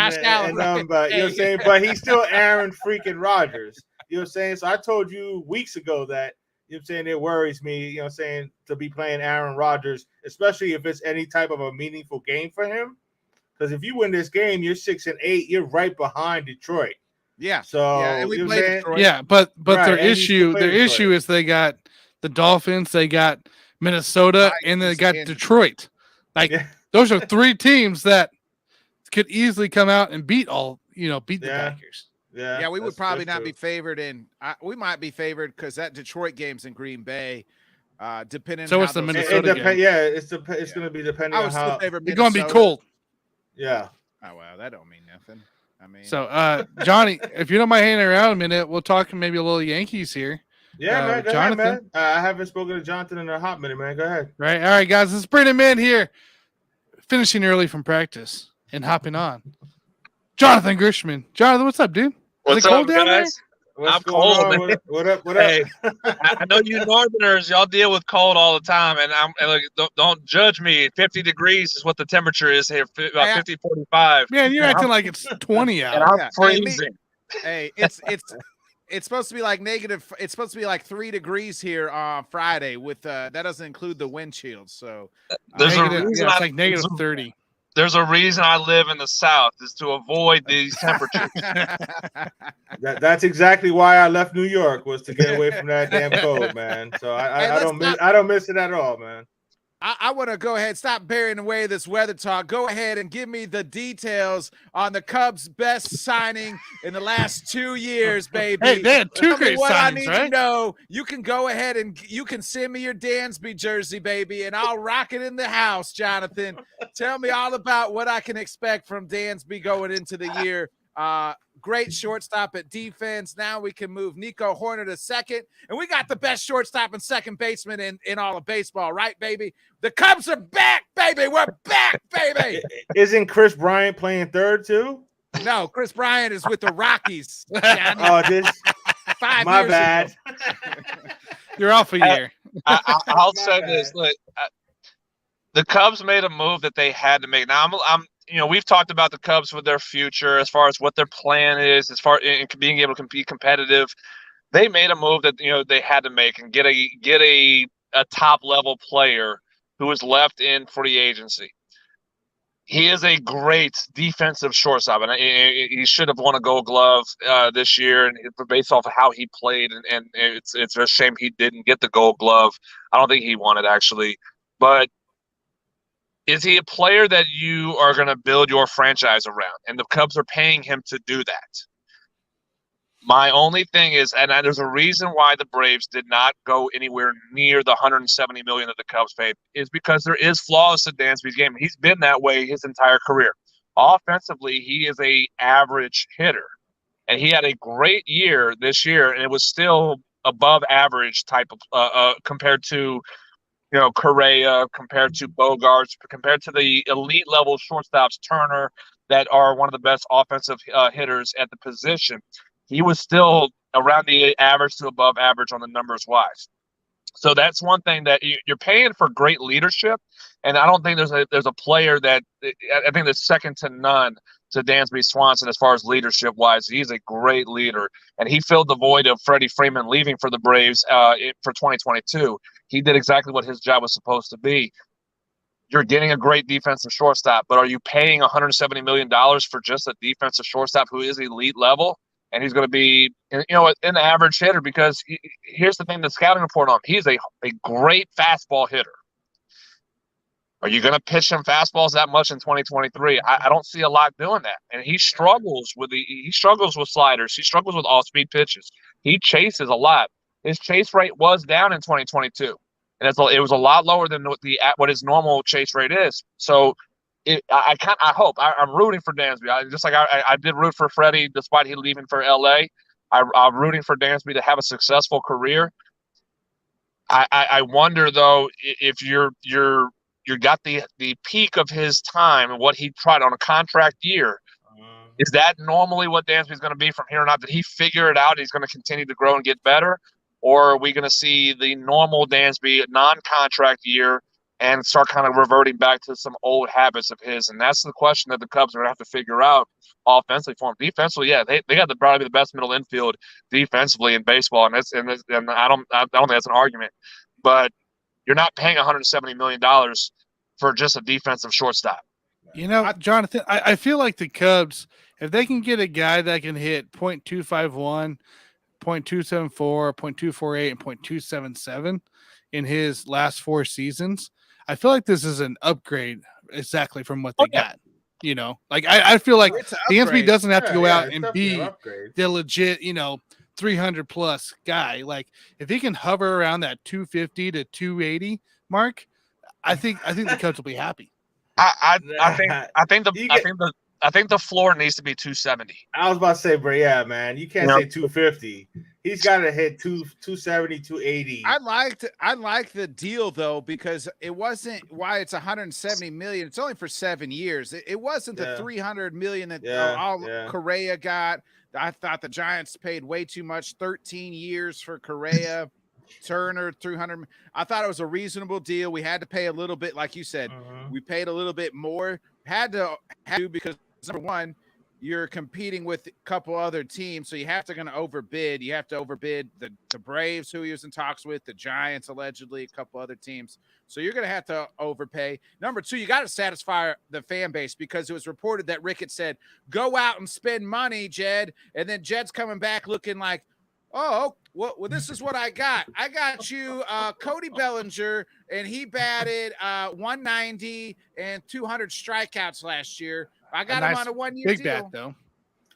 Speaker 4: But you know what I'm saying. But he's still Aaron freaking Rodgers. You know what I'm saying. So I told you weeks ago that it worries me. To be playing Aaron Rodgers, especially if it's any type of a meaningful game for him. Because if you win this game, you're 6-8. You're right behind Detroit.
Speaker 3: Yeah.
Speaker 4: So
Speaker 3: and we played Detroit.
Speaker 2: Yeah, but their issue is they got the Dolphins, they got Minnesota, and they got Detroit. Those are 3 teams that could easily come out and beat the Packers.
Speaker 3: Yeah, we would probably not be favored we might be favored because that Detroit game's in Green Bay. Depending.
Speaker 2: So it's the Minnesota game.
Speaker 4: Yeah, it's going to be depending on how
Speaker 2: it's going to be cold.
Speaker 4: Yeah.
Speaker 3: Oh wow, that don't mean nothing. I mean,
Speaker 2: so Johnny, if you don't mind hanging around a minute, we'll talk maybe a little Yankees here.
Speaker 4: Yeah, man. Go ahead, man. I haven't spoken to Jonathan in a hot minute, man. Go ahead.
Speaker 2: Right. All right, guys. Let's bring him in here. Finishing early from practice. and hopping on. Jonathan Grishman. Jonathan, what's up, dude? Is
Speaker 6: What's
Speaker 2: it cold
Speaker 6: up,
Speaker 2: down
Speaker 6: guys?
Speaker 4: What's
Speaker 6: I'm
Speaker 4: going
Speaker 6: cold,
Speaker 4: on?
Speaker 6: man.
Speaker 4: What up? What
Speaker 6: Hey,
Speaker 4: up?
Speaker 6: I know you Northerners, y'all deal with cold all the time, and don't judge me. 50 degrees is what the temperature is here, about 50, 45.
Speaker 2: Man, you're acting like it's 20
Speaker 6: And
Speaker 2: out.
Speaker 6: I'm
Speaker 3: Yeah.
Speaker 6: freezing.
Speaker 3: Hey, it's supposed to be like negative. It's supposed to be like 3 degrees here on Friday. With that doesn't include the wind chill. So
Speaker 6: There's a
Speaker 2: Negative,
Speaker 6: reason
Speaker 2: yeah, it's
Speaker 6: I-
Speaker 2: like negative 30.
Speaker 6: There's a reason I live in the South is to avoid these temperatures.
Speaker 4: That's exactly why I left New York, was to get away from that damn cold, man. So
Speaker 3: Hey,
Speaker 4: I don't miss it at all, man.
Speaker 3: I want to go ahead, stop burying away this weather talk. Go ahead and give me the details on the Cubs' best signing in the last 2 years, baby.
Speaker 2: Hey, they had two
Speaker 3: Tell me
Speaker 2: great
Speaker 3: what I
Speaker 2: signings,
Speaker 3: need to
Speaker 2: right?
Speaker 3: know. You can go ahead and you can send me your Dansby jersey, baby, and I'll rock it in the house, Jonathan. Tell me all about what I can expect from Dansby going into the year. Great shortstop at defense. Now we can move Nico Horner to second, and we got the best shortstop and second baseman in all of baseball, right, baby? The Cubs are back, baby. We're back, baby.
Speaker 4: Isn't Chris Bryant playing third too?
Speaker 3: No, Chris Bryant is with the Rockies.
Speaker 4: Oh, this
Speaker 3: 5
Speaker 4: my
Speaker 3: years
Speaker 4: bad.
Speaker 3: ago.
Speaker 2: You're off a year.
Speaker 6: I'll
Speaker 4: My
Speaker 6: say
Speaker 4: bad.
Speaker 6: this: look, the Cubs made a move that they had to make. Now, we've talked about the Cubs with their future, as far as what their plan is, as far in being able to be competitive. They made a move that they had to make and get a top level player who was left in free agency. He is a great defensive shortstop, and he should have won a Gold Glove this year, and based off of how he played, and it's a shame he didn't get the Gold Glove. I don't think he won it, actually, but is he a player that you are going to build your franchise around? And the Cubs are paying him to do that. My only thing is, and there's a reason why the Braves did not go anywhere near the $170 million that the Cubs paid, is because there is flaws to Dansby's game. He's been that way his entire career. Offensively, he is a average hitter, and he had a great year this year, and it was still above average type of compared to Correa, compared to Bogarts, compared to the elite level shortstops, Turner, that are one of the best offensive hitters at the position. He was still around the average to above average on the numbers wise. So that's one thing that you're paying for great leadership. And I don't think there's a player that I think there's second to none to Dansby Swanson as far as leadership wise. He's a great leader, and he filled the void of Freddie Freeman leaving for the Braves for 2022. He did exactly what his job was supposed to be. You're getting a great defensive shortstop, but are you paying $170 million for just a defensive shortstop who is elite level? And he's going to be, an average hitter, because here's the thing, the scouting report on him. He's a great fastball hitter. Are you going to pitch him fastballs that much in 2023? I don't see a lot doing that. And he struggles with sliders. He struggles with off-speed pitches. He chases a lot. His chase rate was down in 2022, and it was a lot lower than what his normal chase rate is. So I'm rooting for Dansby. Just like I did root for Freddie, despite he leaving for LA. I'm rooting for Dansby to have a successful career. I wonder though if you got the peak of his time and what he tried on a contract year. Is that normally what Dansby's going to be from here on out? Did he figure it out? He's going to continue to grow and get better, or are we going to see the normal Dansby non-contract year and start kind of reverting back to some old habits of his? And that's the question that the Cubs are going to have to figure out offensively for him. Defensively, yeah, they got probably the best middle infield defensively in baseball, and I don't think that's an argument. But you're not paying $170 million for just a defensive shortstop.
Speaker 2: Jonathan, I feel like the Cubs, if they can get a guy that can hit .251, .274, .248, and .277 in his last 4 seasons, I feel like this is an upgrade exactly from what they got. I feel like Dansby doesn't have to go out and be the legit, 300 plus guy. Like if he can hover around that 250 to 280 mark, I think the Cubs will be happy.
Speaker 6: I think I think the floor needs to be 270.
Speaker 4: I was about to say, bro, yeah, man, you can't
Speaker 6: Yeah.
Speaker 4: say 250. He's got to hit 270, 280.
Speaker 3: I liked the deal though, because it wasn't why it's 170 million. It's only for 7 years. It wasn't the 300 million that Correa got. I thought the Giants paid way too much. 13 years for Correa. Turner 300. I thought it was a reasonable deal. We had to pay a little bit, like you said. We paid a little bit more. Had to because number one, you're competing with a couple other teams, so you have to overbid. You have to overbid the Braves, who he was in talks with, the Giants, allegedly, a couple other teams. So you're going to have to overpay. Number two, you got to satisfy the fan base, because it was reported that Ricketts said, "Go out and spend money, Jed," and then Jed's coming back looking like, "Oh, well, this is what I got. I got you Cody Bellinger, and he batted 190 and 200 strikeouts last year. I got him on a 1 year
Speaker 2: big
Speaker 3: deal."
Speaker 2: bat, though.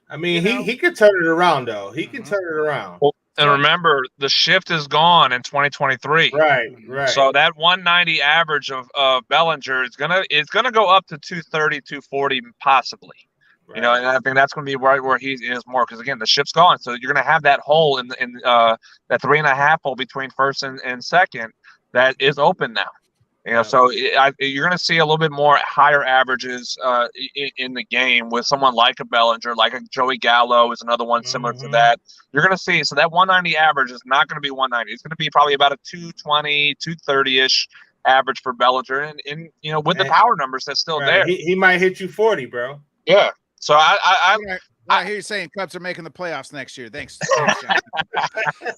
Speaker 4: I mean, he could turn it around, though. He can turn it around.
Speaker 6: Well, and remember, the shift is gone in 2023.
Speaker 4: Right.
Speaker 6: So that 190 average of Bellinger is gonna go up to 230, 240, possibly. Right. You know, and I think that's going to be right where he is more, because again, the shift's gone. So you're going to have that hole in that 3.5 hole between first and second that is open now. You know, so you're going to see a little bit more higher averages in the game with someone like a Bellinger, like a Joey Gallo is another one similar to that. You're going to see, so that 190 average is not going to be 190. It's going to be probably about a 220, 230-ish average for Bellinger, and you know, with the power numbers that's still there.
Speaker 4: He might hit you 40, bro.
Speaker 6: Yeah. So I
Speaker 3: hear you saying Cubs are making the playoffs next year. Thanks.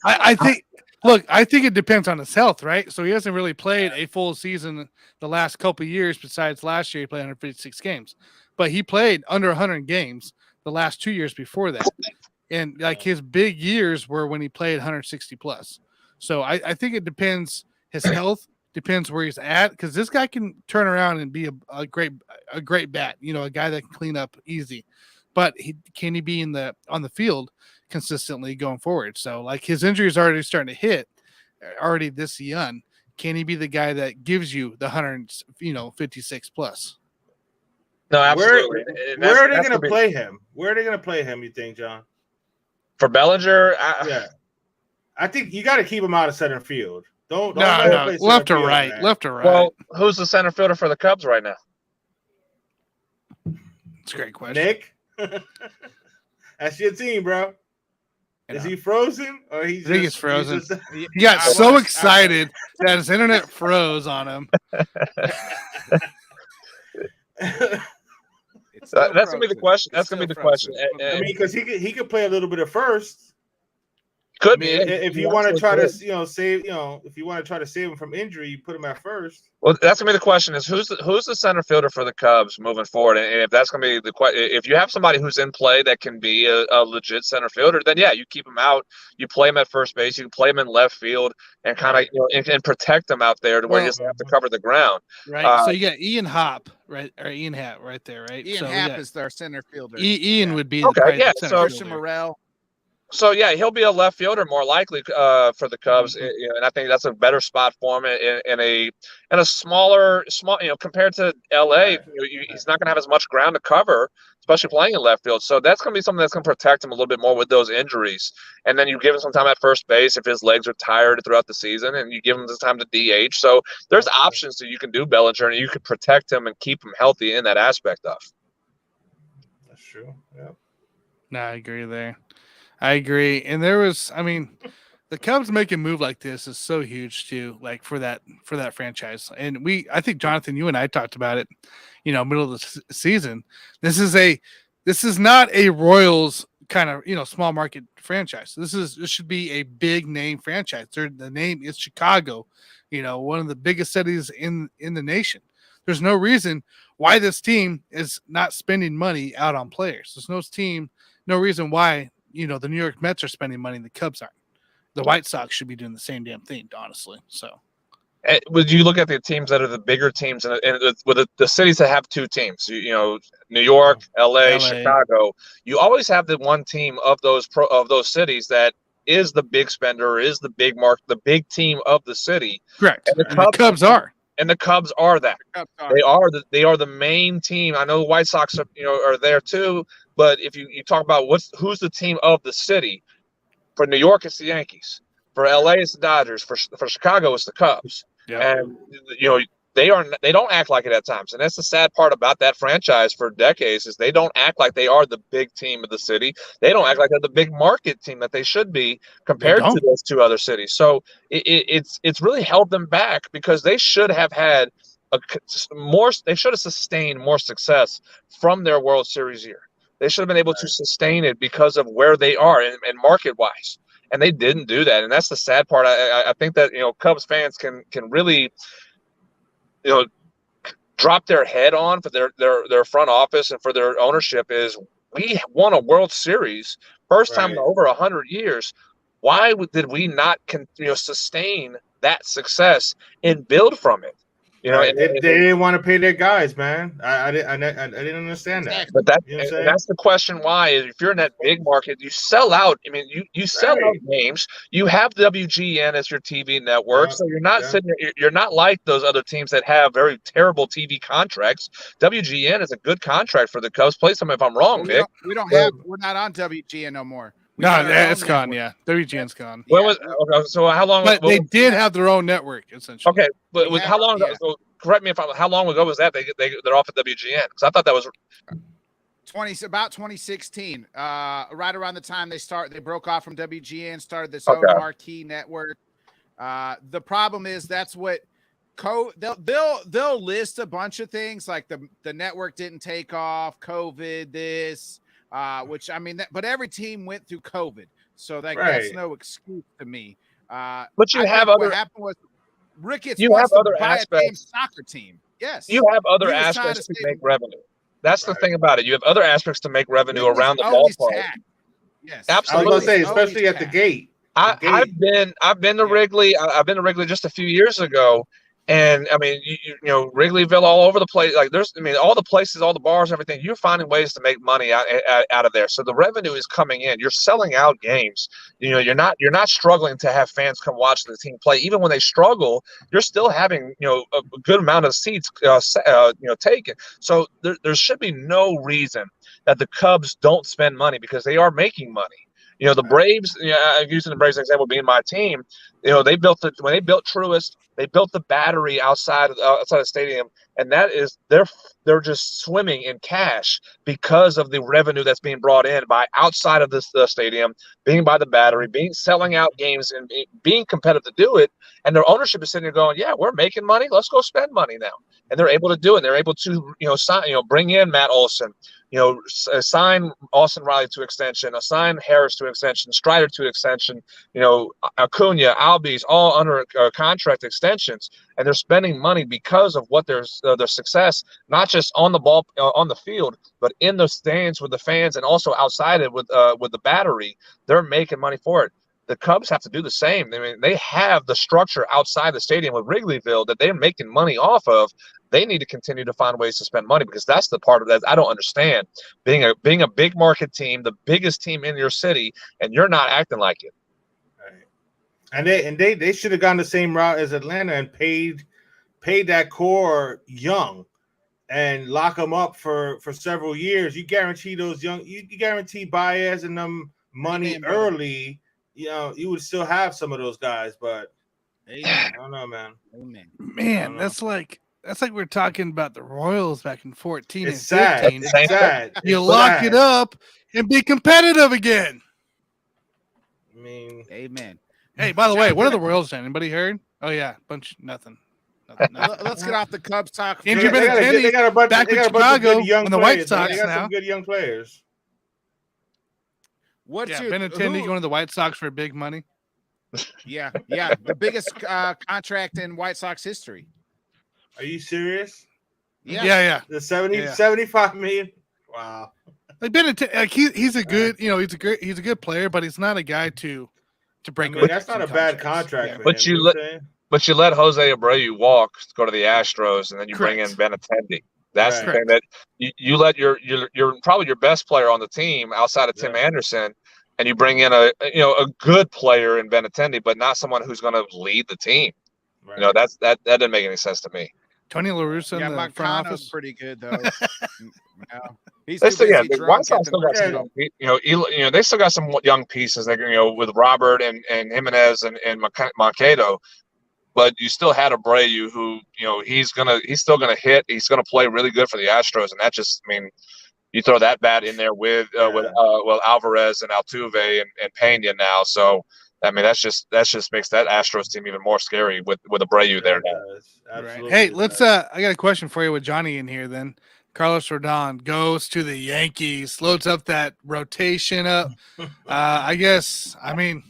Speaker 2: I think. Look, I think it depends on his health, right? So he hasn't really played a full season the last couple of years. Besides last year, he played 156 games, but he played under 100 games the last 2 years before that. And like his big years were when he played 160 plus. So I think it depends. His health depends where he's at, because this guy can turn around and be a great bat. You know, a guy that can clean up easy. But can he be on the field consistently going forward? So like his injury is already starting to hit already this young. Can he be the guy that gives you the 156 plus?
Speaker 6: No, absolutely.
Speaker 4: Where are they going to play him? Where are they going to play him, you think, John?
Speaker 6: For Bellinger?
Speaker 4: I think you got to keep him out of center field. Don't
Speaker 2: no. Left or right. Man. Left or right.
Speaker 6: Well, who's the center fielder for the Cubs right now?
Speaker 2: It's a great question.
Speaker 4: Nick? That's your team, bro. Is he frozen or he's?
Speaker 2: I think he's frozen. He got so excited that his internet froze on him.
Speaker 6: That's gonna be the question. That's gonna be the question.
Speaker 4: I mean, because he could play a little bit of first.
Speaker 6: Could be
Speaker 4: if you want to try to save if you want to try to save him from injury, you put him at first.
Speaker 6: Well, that's gonna be the question: is who's the center fielder for the Cubs moving forward? And if that's gonna be the question, if you have somebody who's in play that can be a legit center fielder, then yeah, you keep him out. You play him at first base. You can play him in left field and kind of and protect him out there to where he doesn't have to cover the ground.
Speaker 2: Right. So you got Ian Happ, right, or Ian Happ right there, right?
Speaker 3: Ian Happ is their center fielder.
Speaker 2: Ian would be
Speaker 6: the
Speaker 2: center
Speaker 3: Christian Morel.
Speaker 6: So yeah, he'll be a left fielder more likely for the Cubs, and I think that's a better spot for him in a small compared to LA. He's not going to have as much ground to cover, especially playing in left field. So that's going to be something that's going to protect him a little bit more with those injuries. And then you give him some time at first base if his legs are tired throughout the season, and you give him the time to DH. So there's options that you can do, Bellinger, and you can protect him and keep him healthy in that aspect of.
Speaker 4: That's true. Yeah.
Speaker 2: No, I agree there. I agree. And the Cubs making a move like this is so huge too, like for that franchise. And I think Jonathan, you and I talked about it, middle of the season. This is not a Royals kind of, small market franchise. This should be a big name franchise. The name is Chicago, one of the biggest cities in the nation. There's no reason why this team is not spending money out on players. There's no reason why, the New York Mets are spending money and the Cubs aren't. The White Sox should be doing the same damn thing, honestly. So,
Speaker 6: would you look at the teams that are the bigger teams and with the cities that have two teams? New York, LA, Chicago. You always have the one team of those cities that is the big spender, is the big mark, the big team of the city.
Speaker 2: Correct. And the Cubs are.
Speaker 6: and the Cubs are that. They are the main team. I know the White Sox are there too, but if you talk about who's the team of the city, for New York it's the Yankees, for LA it's the Dodgers, for Chicago it's the Cubs.
Speaker 2: Yeah.
Speaker 6: And they don't act like it at times, and that's the sad part about that franchise for decades is they don't act like they are the big team of the city. They don't act like they're the big market team that they should be compared to those two other cities. So it's really held them back because they should have had they should have sustained more success from their World Series year. They should have been able to sustain it because of where they are and market wise, and they didn't do that, and that's the sad part. I think that Cubs fans can really drop their head on for their front office and for their ownership is we won a World Series first time in over 100 years. Why did we not sustain that success and build from it?
Speaker 4: They didn't want to pay their guys, man. I didn't understand that.
Speaker 6: But that's the question. Why is if you're in that big market, you sell out. I mean, you sell out games. You have WGN as your TV network, so you're not sitting. You're not like those other teams that have very terrible TV contracts. WGN is a good contract for the Cubs. Please tell me if I'm wrong, Vic.
Speaker 3: We're not on WGN no more.
Speaker 2: No, it's gone. Yeah, WGN's gone.
Speaker 6: So how long?
Speaker 2: But they did have their own network essentially.
Speaker 6: Okay, but how long ago? So correct me if how long ago was that? They're off at WGN because I thought that was
Speaker 3: about 2016. Right around the time they broke off from WGN, started this own marquee network. The problem is that's what they'll list a bunch of things like the network didn't take off, COVID, this. Which I mean, but every team went through COVID, so that's no excuse to me.
Speaker 6: But you have other.
Speaker 3: What happened was Ricketts.
Speaker 6: You have other aspects.
Speaker 3: Soccer team. Yes.
Speaker 6: You have other aspects to make revenue. That's the thing about it. You have other aspects to make revenue around the ballpark.
Speaker 3: Yes,
Speaker 6: absolutely.
Speaker 4: I was gonna say, especially at the gate.
Speaker 6: I've been to Wrigley. I've been to Wrigley just a few years ago. And I mean, Wrigleyville, all over the place. Like all the places, all the bars, everything. You're finding ways to make money out of there. So the revenue is coming in. You're selling out games. You're not struggling to have fans come watch the team play. Even when they struggle, you're still having a good amount of seats taken. So there should be no reason that the Cubs don't spend money because they are making money. The Braves, I'm using the Braves example being my team, when they built Truist, they built the Battery outside of the stadium, and that is they're just swimming in cash because of the revenue that's being brought in by outside of the stadium, being by the Battery, selling out games and being competitive to do it. And their ownership is sitting there going, yeah, we're making money. Let's go spend money now. And they're able to do it. They're able to, sign, bring in Matt Olson, sign Austin Riley to extension, assign Harris to extension, Strider to extension, Acuna, Albies, all under contract extensions, and they're spending money because of what their success, not just on the ball, on the field, but in the stands with the fans, and also outside it with the Battery. They're making money for it. The Cubs have to do the same. I mean, they have the structure outside the stadium with Wrigleyville that they're making money off of. They need to continue to find ways to spend money because that's the part of that I don't understand. Being a big market team, the biggest team in your city, and you're not acting like it.
Speaker 4: Right. And they should have gone the same route as Atlanta and paid that core young and lock them up for several years. You guarantee those young. You guarantee Baez and them money early. You would still have some of those guys, but I don't know, man.
Speaker 2: Man, that's like we're talking about the Royals back in 14
Speaker 4: it's
Speaker 2: and 15.
Speaker 4: Sad. It's sad.
Speaker 2: You lock it up and be competitive again.
Speaker 4: I mean,
Speaker 3: amen.
Speaker 2: Hey, by the way, what are the Royals saying? Anybody heard? Oh yeah, nothing.
Speaker 3: Let's get off the Cubs talk.
Speaker 2: Andrew Benintendi
Speaker 4: got a bunch
Speaker 2: back with Chicago on the White Sox
Speaker 4: they got
Speaker 2: now.
Speaker 4: some good young players.
Speaker 2: Benintendi going to the White Sox for big money.
Speaker 3: Yeah, the biggest contract in White Sox history.
Speaker 4: Are you serious?
Speaker 2: Yeah.
Speaker 4: The 75 million. Wow.
Speaker 2: Like Benintendi, he's a good, he's a good player, but he's not a guy to break.
Speaker 4: That's not a bad contract. For
Speaker 6: but
Speaker 4: him,
Speaker 6: you let Jose Abreu walk, go to the Astros, and then you bring in Benintendi. That's the thing that you let your probably your best player on the team outside of Tim Anderson, and you bring in a good player in Benintendi, but not someone who's going to lead the team.
Speaker 4: Right.
Speaker 6: You know, that didn't make any sense to me.
Speaker 2: Tony La Russa in the front
Speaker 3: Moncano's
Speaker 2: office.
Speaker 3: pretty good though. He's
Speaker 6: They
Speaker 3: too
Speaker 6: still,
Speaker 3: busy
Speaker 6: the
Speaker 3: drunk
Speaker 6: White
Speaker 3: at
Speaker 6: Sox
Speaker 3: the
Speaker 6: still got some
Speaker 3: Mercy.
Speaker 6: young, they still got some young pieces. Like, with Robert and Jimenez and Mankato, but you still had Abreu, who he's still gonna hit. He's gonna play really good for the Astros, and that just, I mean, you throw that bat in there with Alvarez and Altuve and Pena now. So I mean, that's just makes that Astros team even more scary with Abreu there now.
Speaker 2: Right. Hey, let's I got a question for you with Johnny in here then. Carlos Rodon goes to the Yankees, loads up that rotation up. I guess, I mean,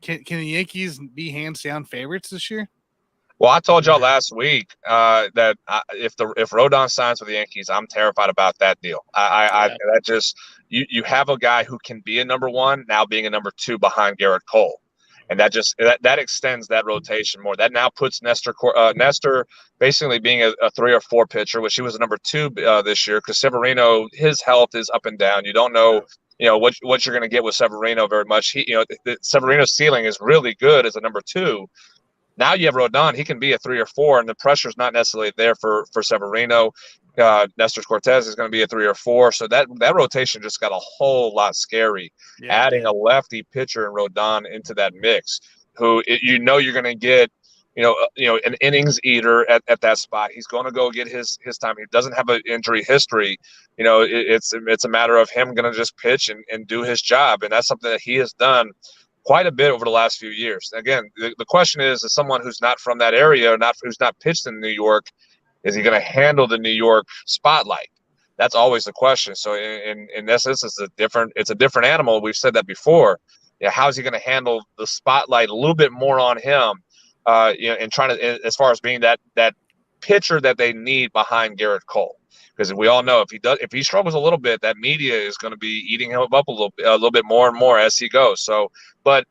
Speaker 2: can the Yankees be hands down favorites this year?
Speaker 6: Well, I told y'all last week that if Rodon signs with the Yankees, I'm terrified about that deal. That just you have a guy who can be a number one now being a number two behind Garrett Cole, and that extends that rotation more. That now puts Nestor basically being a 3 or 4 pitcher, which he was a number 2 this year, because Severino, his health is up and down. You don't know. What you're going to get with Severino very much. Severino's ceiling is really good as a number 2. Now you have Rodon; he can be a 3 or 4, and the pressure's not necessarily there for Severino. Nestor Cortez is going to be a 3 or 4, so that rotation just got a whole lot scary. Adding a lefty pitcher and Rodon into that mix, who you're going to get, an innings eater at that spot. He's going to go get his time. He doesn't have an injury history. It's a matter of him going to just pitch and do his job, and that's something that he has done quite a bit over the last few years. Again, the question is, as someone who's not from that area, who's not pitched in New York, is he going to handle the New York spotlight? That's always the question. So in essence, it's a different animal. We've said that before. How's he going to handle the spotlight a little bit more on him? And trying to, as far as being that pitcher that they need behind Garrett Cole. Because we all know if he struggles a little bit, that media is going to be eating him up a little bit more and more as he goes. So, but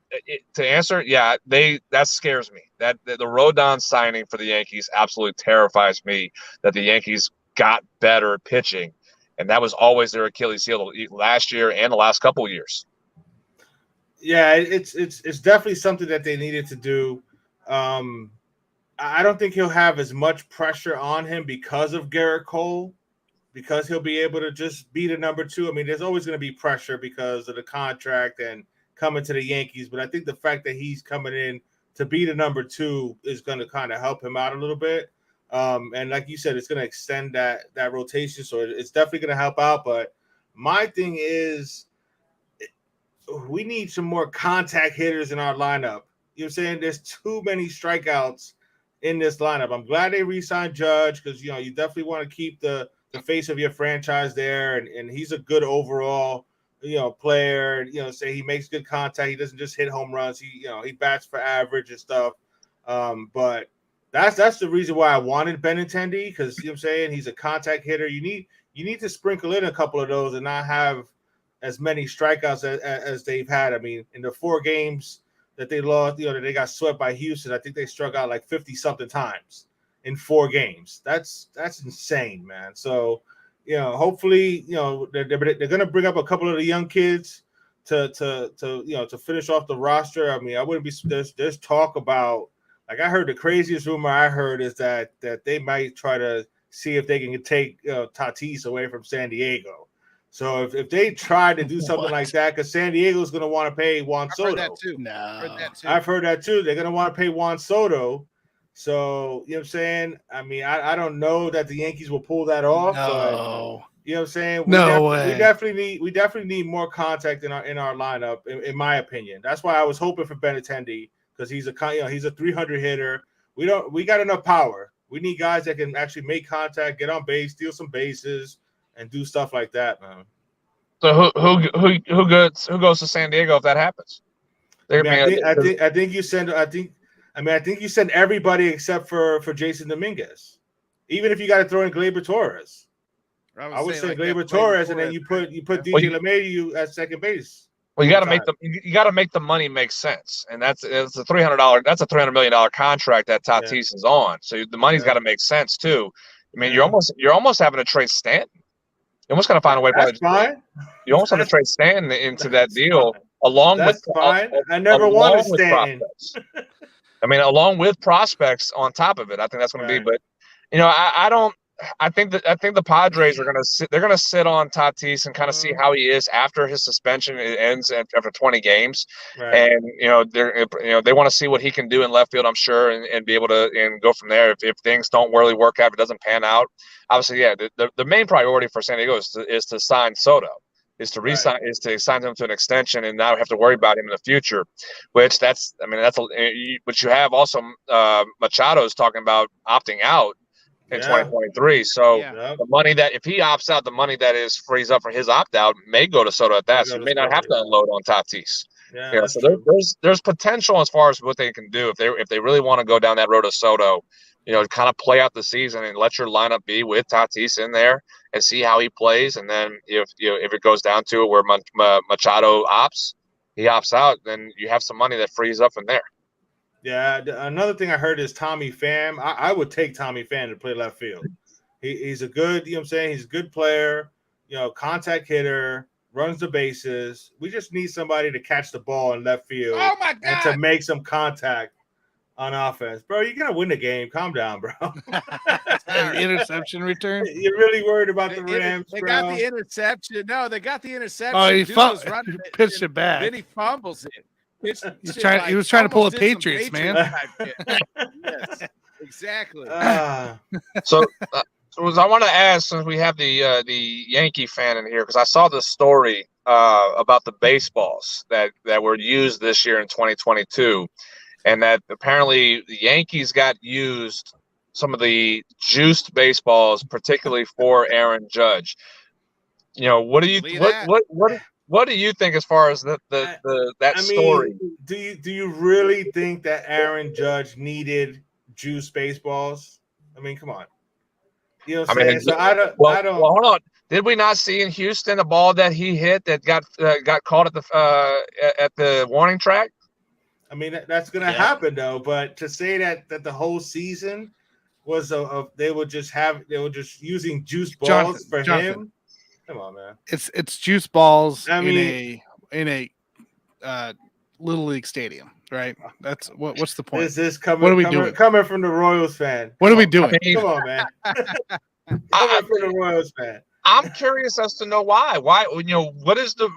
Speaker 6: to answer, that scares me. That the Rodon signing for the Yankees absolutely terrifies me. That the Yankees got better pitching, and that was always their Achilles heel last year and the last couple of years.
Speaker 4: Yeah, it's definitely something that they needed to do. I don't think he'll have as much pressure on him because of Garrett Cole, because he'll be able to just be the number 2. I mean, there's always going to be pressure because of the contract and coming to the Yankees, but I think the fact that he's coming in to be the number 2 is going to kind of help him out a little bit. And like you said, it's going to extend that rotation, so it's definitely going to help out. But my thing is, we need some more contact hitters in our lineup. You know what I'm saying? There's too many strikeouts in this lineup. I'm glad they re-signed Judge, because you definitely want to keep the face of your franchise there, and he's a good overall player. Say he makes good contact. He doesn't just hit home runs. He bats for average and stuff. But that's the reason why I wanted Benintendi, because you know what I'm saying, he's a contact hitter. You need to sprinkle in a couple of those and not have as many strikeouts as they've had. I mean, in the 4 games that they lost, that they got swept by Houston, I think they struck out like 50-something times in 4 games. That's insane, man. So, hopefully, they're going to bring up a couple of the young kids to finish off the roster. I mean, I wouldn't be there's talk about, like, I heard the craziest rumor I heard is that they might try to see if they can take Tatis away from San Diego. So if they try to do something like that, because San Diego's going to want to pay Juan Soto.
Speaker 3: I've heard that too.
Speaker 2: No.
Speaker 4: I've heard that too. They're going to want to pay Juan Soto. So, you know what I'm saying? I mean, I don't know that the Yankees will pull that off.
Speaker 2: No.
Speaker 4: But, you know what I'm saying?
Speaker 2: way.
Speaker 4: We definitely need more contact in our lineup, in my opinion. That's why I was hoping for Benintendi, because he's a 300 hitter. We got enough power. We need guys that can actually make contact, get on base, steal some bases, and do stuff like that, man.
Speaker 6: So who goes to San Diego if that happens?
Speaker 4: I think you send everybody except for Jason Dominguez. Even if you got to throw in Gleyber Torres, I would say Gleyber Torres, and then you put DJ LeMahieu at second base.
Speaker 6: Well, you got to make the money make sense, and it's a $300 million contract that Tatis is on. So the money's got to make sense too. I mean, you're almost having to trade Stanton. You almost got to find a way.
Speaker 4: That's fine.
Speaker 6: You almost have to trade Stanton into that deal, along
Speaker 4: That's
Speaker 6: with
Speaker 4: fine. I never wanted Stanton.
Speaker 6: I mean, along with prospects on top of it, I think that's going to be. But I don't. I think the Padres are going to sit. They're going to sit on Tatis and kind of see how he is after his suspension ends after 20 games, and they want to see what he can do in left field. I'm sure, and be able to go from there. If things don't really work out, if it doesn't pan out, obviously, the main priority for San Diego is to sign Soto. Is to sign him to an extension and not have to worry about him in the future, but you have also Machado's talking about opting out in 2023. So the money that if he opts out, the money that is frees up for his opt out may go to Soto at that. So you may not have to unload on Tatis. So there's potential as far as what they can do if they really want to go down that road of Soto. Kind of play out the season and let your lineup be with Tatis in there and see how he plays. And then if it goes down to it where Machado he opts out, then you have some money that frees up from there.
Speaker 4: Yeah. Another thing I heard is Tommy Pham. I would take Tommy Pham to play left field. He's a good, he's a good player, contact hitter, runs the bases. We just need somebody to catch the ball in left field and to make some contact on offense. Bro, you're going to win the game. Calm down, bro.
Speaker 2: Interception return?
Speaker 4: You're really worried about the Rams,
Speaker 3: They
Speaker 4: bro.
Speaker 3: got the interception. No, they got the interception.
Speaker 2: Oh, he pitched it
Speaker 3: back.
Speaker 2: back.
Speaker 3: Then he fumbles it.
Speaker 2: He was trying to pull a Patriots, man.
Speaker 3: Yes, exactly.
Speaker 6: So I want to ask, since we have the Yankee fan in here, because I saw this story about the baseballs that were used this year in 2022. And that apparently the Yankees got used some of the juiced baseballs, particularly for Aaron Judge. What do you think as far as that story?
Speaker 4: Do you really think that Aaron Judge needed juiced baseballs? I mean, come on. You know what I'm saying? So I don't.
Speaker 6: Well, hold on. Did we not see in Houston a ball that he hit that got caught at the warning track?
Speaker 4: I mean, that's going to happen though. But to say that the whole season was they were just using juice balls for him. Come on, man.
Speaker 2: It's juice balls in a little league stadium, right? That's what's the point?
Speaker 4: Is this coming from the Royals fan?
Speaker 2: What are we doing?
Speaker 4: Come on, man. Coming from the Royals fan.
Speaker 6: I'm curious as to know why. Why, what is the,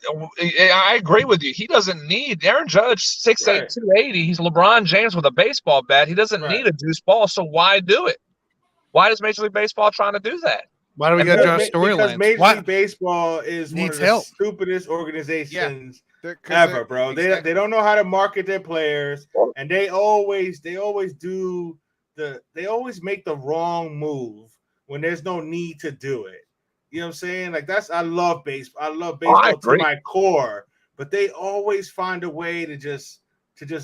Speaker 6: I agree with you. He doesn't need Aaron Judge, 6'8", 280. He's LeBron James with a baseball bat. He doesn't need a juice ball, so why do it? Why is Major League Baseball trying to do that?
Speaker 2: Why do we got to draw storylines?
Speaker 4: Because Major League Baseball is one of the stupidest organizations ever, bro. They don't know how to market their players, and they always make the wrong move when there's no need to do it. You know what I'm saying? Like I love baseball. I love baseball to my core, but they always find a way to just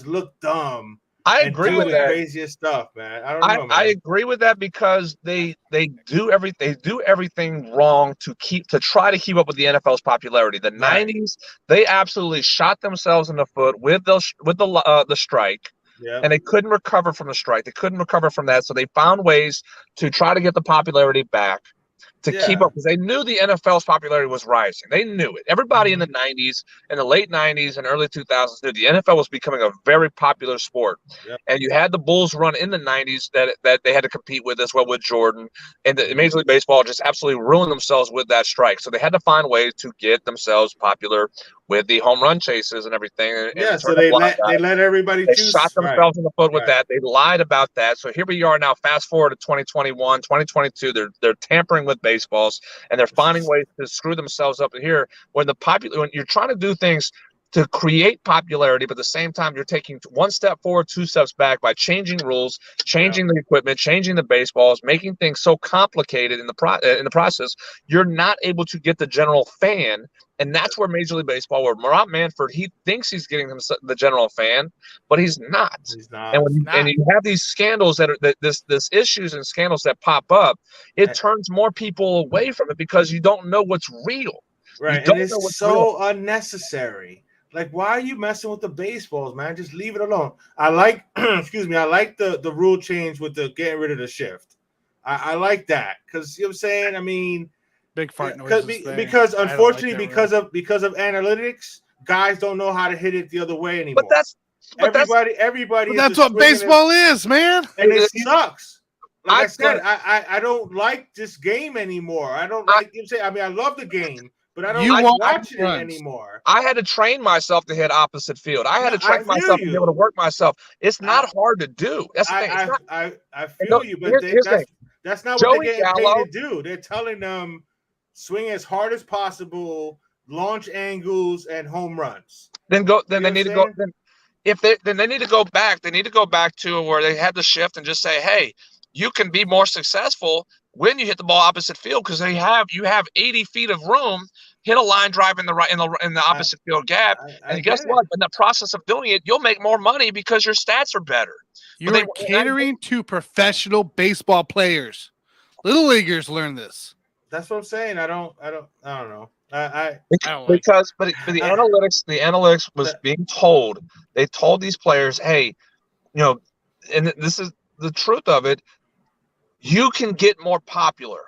Speaker 4: look dumb.
Speaker 6: I agree with that.
Speaker 4: Craziest stuff, man. I don't know, man.
Speaker 6: I agree with that because they do everything wrong to try to keep up with the NFL's popularity. The 90s, they absolutely shot themselves in the foot with the strike. Yeah. And they couldn't recover from the strike. They couldn't recover from that. So they found ways to try to get the popularity back to keep up, because they knew the NFL's popularity was rising. They knew it. Everybody in the 90s, in the late 90s and early 2000s knew the NFL was becoming a very popular sport. Yep. And you had the Bulls run in the 90s that they had to compete with as well with Jordan. And the Major League Baseball just absolutely ruined themselves with that strike. So they had to find ways to get themselves popular with the home run chases and everything.
Speaker 4: So they let everybody choose.
Speaker 6: They shot themselves in the foot with that. They lied about that. So here we are now, fast forward to 2021, 2022. They're tampering with baseballs, and they're finding ways to screw themselves up here when you're trying to do things to create popularity, but at the same time, you're taking one step forward, two steps back by changing rules, changing the equipment, changing the baseballs, making things so complicated in the process. You're not able to get the general fan, and that's where Major League Baseball, where Rob Manfred, he thinks he's getting the general fan, but he's not.
Speaker 4: He's not.
Speaker 6: And you have these scandals this issues and scandals that pop up, it turns more people away from it because you don't know what's real.
Speaker 4: Right, and it's so unnecessary. Like, why are you messing with the baseballs, man? Just leave it alone. I like, I like the rule change with the getting rid of the shift. I like that because you know what I'm saying. I mean,
Speaker 2: big fart noises
Speaker 4: because unfortunately, because of analytics, guys don't know how to hit it the other way anymore.
Speaker 6: But But
Speaker 4: everybody
Speaker 2: But
Speaker 4: is
Speaker 2: that's
Speaker 4: just
Speaker 2: what baseball is, man.
Speaker 4: and it
Speaker 6: You-
Speaker 4: sucks. Like I said,
Speaker 6: look,
Speaker 4: I don't like this game anymore. I don't
Speaker 6: I-
Speaker 4: like you say. I mean, I love the game, but I don't
Speaker 2: You
Speaker 4: like
Speaker 2: want
Speaker 4: watching it
Speaker 2: runs.
Speaker 4: anymore.
Speaker 6: I had to train myself to hit opposite field. I had to train
Speaker 4: feel
Speaker 6: myself to be able to
Speaker 4: you.
Speaker 6: work myself. It's not hard to do. That's the thing. It's not,
Speaker 4: I feel you, but
Speaker 6: here's the thing.
Speaker 4: that's not what
Speaker 6: Joey
Speaker 4: they're getting paid
Speaker 6: Gallo-
Speaker 4: to do. They're telling them swing as hard as possible, launch angles, and home runs.
Speaker 6: Then
Speaker 4: You
Speaker 6: they
Speaker 4: know
Speaker 6: need to
Speaker 4: what
Speaker 6: go.
Speaker 4: I'm saying?
Speaker 6: Then they need to go back. They need to go back to where they had the shift and just say, hey, you can be more successful when you hit the ball opposite field because you have 80 feet of room. Hit a line drive in the opposite field gap,
Speaker 4: I
Speaker 6: and guess
Speaker 4: get
Speaker 6: what?
Speaker 4: it.
Speaker 6: In the process of doing it, you'll make more money because your stats are better. But
Speaker 2: You're catering to professional baseball players. Little leaguers learn this.
Speaker 4: That's what I'm saying. I don't know.
Speaker 2: I don't like
Speaker 6: because but the analytics was being told. They told these players, hey, and this is the truth of it. You can get more popular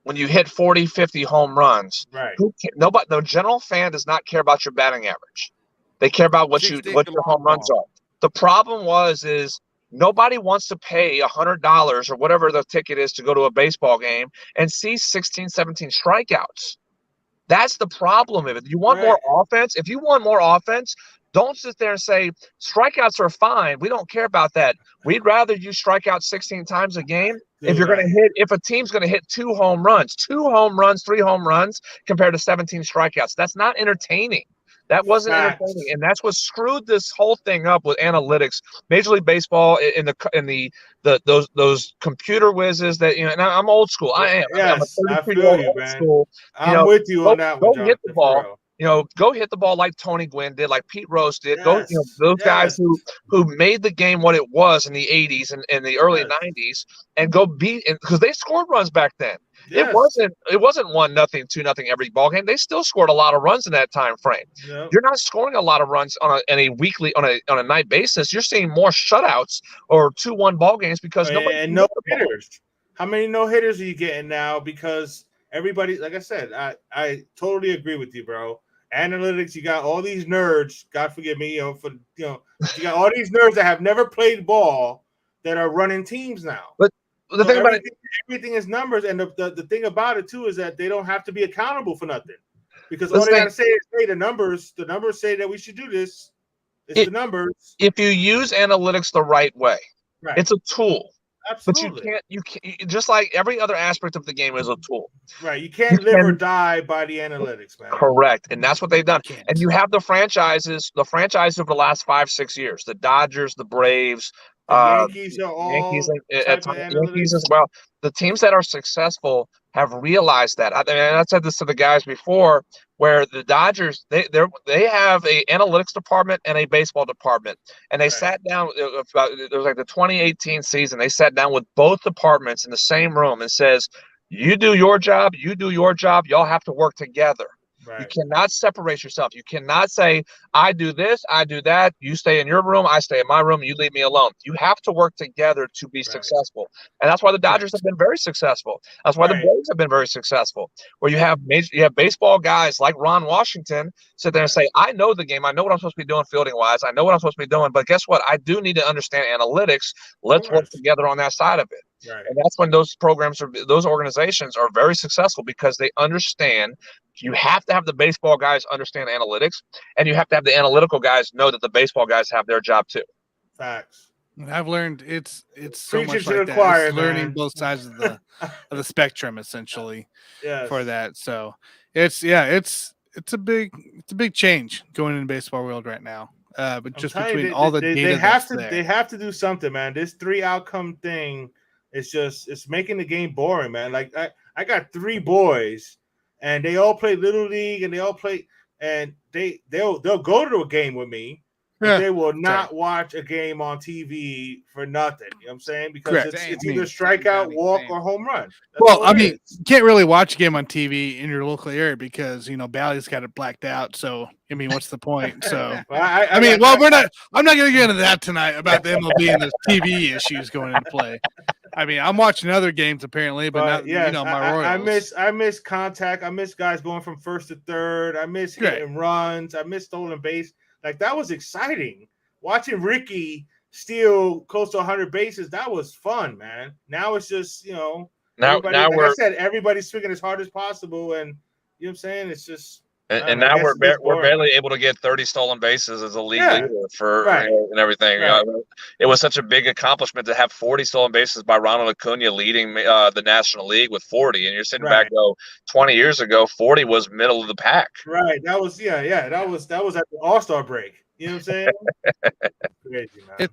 Speaker 6: when you hit 40, 50 home runs.
Speaker 4: Right.
Speaker 6: Nobody, the general fan does not care about your batting average. They care about what your home runs are. The problem is nobody wants to pay $100 or whatever the ticket is to go to a baseball game and see 16, 17 strikeouts. That's the problem of it. You want more offense? If you want more offense, don't sit there and say strikeouts are fine. We don't care about that. We'd rather you strike out 16 times a game if a team's going to hit 2 home runs, 3 home runs compared to 17 strikeouts. That's not entertaining. That wasn't entertaining, and that's what screwed this whole thing up with analytics. Major League Baseball in those computer whizzes that and I'm old school. I am.
Speaker 4: Yes,
Speaker 6: I'm a 33-year-old old school.
Speaker 4: I'm with you on that one,
Speaker 6: Go hit the ball. Go hit the ball like Tony Gwynn did, like Pete Rose did. Those guys who made the game what it was in the 80s and the early 90s, and go beat because they scored runs back then. Yes. It wasn't 1-0, 2-0 every ball game. They still scored a lot of runs in that time frame. Yep. You're not scoring a lot of runs on a night basis. You're seeing more shutouts or 2-1 ball games because nobody
Speaker 4: no hitters. How many no hitters are you getting now? Because everybody, like I said, I totally agree with you, bro. Analytics, you got all these nerds. God forgive me, you got all these nerds that have never played ball that are running teams now.
Speaker 6: But the thing about
Speaker 4: everything is numbers, and the thing about it too is that they don't have to be accountable for nothing because all they gotta say is, "Hey, the numbers say that we should do this." It's the numbers.
Speaker 6: If you use analytics the right way, it's a tool.
Speaker 4: Absolutely.
Speaker 6: But you can't just like every other aspect of the game is a tool.
Speaker 4: Right. You can't live or die by the analytics, man.
Speaker 6: Correct. And that's what they've done. And you have the franchises over the last 5-6 years, the Dodgers, the Braves,
Speaker 4: Yankees are all
Speaker 6: Yankees as well. The teams that are successful have realized that. I said this to the guys before, where the Dodgers they have a analytics department and a baseball department, and they sat down. It was like the 2018 season. They sat down with both departments in the same room and says, "You do your job, you do your job. Y'all have to work together." Right. You cannot separate yourself. You cannot say, I do this, I do that. You stay in your room, I stay in my room, you leave me alone. You have to work together to be successful. And that's why the Dodgers have been very successful. That's why the Braves have been very successful. Where you have baseball guys like Ron Washington sit there and say, I know the game. I know what I'm supposed to be doing fielding-wise. I know what I'm supposed to be doing. But guess what? I do need to understand analytics. Let's work together on that side of it. Right. And that's when those organizations are very successful because they understand you have to have the baseball guys understand analytics, and you have to have the analytical guys know that the baseball guys have their job too.
Speaker 4: Facts.
Speaker 2: I've learned it's so much like
Speaker 4: that.
Speaker 2: It's learning both sides of the spectrum essentially for that. So it's a big change going in the baseball world right now. But just between all the data
Speaker 4: they have to do something, man. This 3 outcome thing it's making the game boring, man. Like I got 3 boys and they all play little league and they'll go to a game with me, but they will not watch a game on TV for nothing. You know what I'm saying? Because it's either strikeout, walk, or home run.
Speaker 2: You can't really watch a game on TV in your local area because Bally's got it blacked out. So what's the point? So I'm not going to get into that tonight about the MLB and the TV issues going into play. I'm watching other games apparently, but not my Royals.
Speaker 4: I miss contact. I miss guys going from first to third. I miss hitting runs. I miss stolen base. Like that was exciting watching Ricky steal close to 100 bases, that was fun, man. Now it's just,
Speaker 6: now
Speaker 4: I said, everybody's swinging as hard as possible, and you know what I'm saying? It's just.
Speaker 6: And now we're barely able to get 30 stolen bases as a league leader for and everything.
Speaker 4: Right.
Speaker 6: It was such a big accomplishment to have 40 stolen bases by Ronald Acuna leading the National League with 40. And you're sitting back, 20 years ago, 40 was middle of the pack.
Speaker 4: Right. That was that was at the All-Star break. You know what I'm saying? Crazy, man.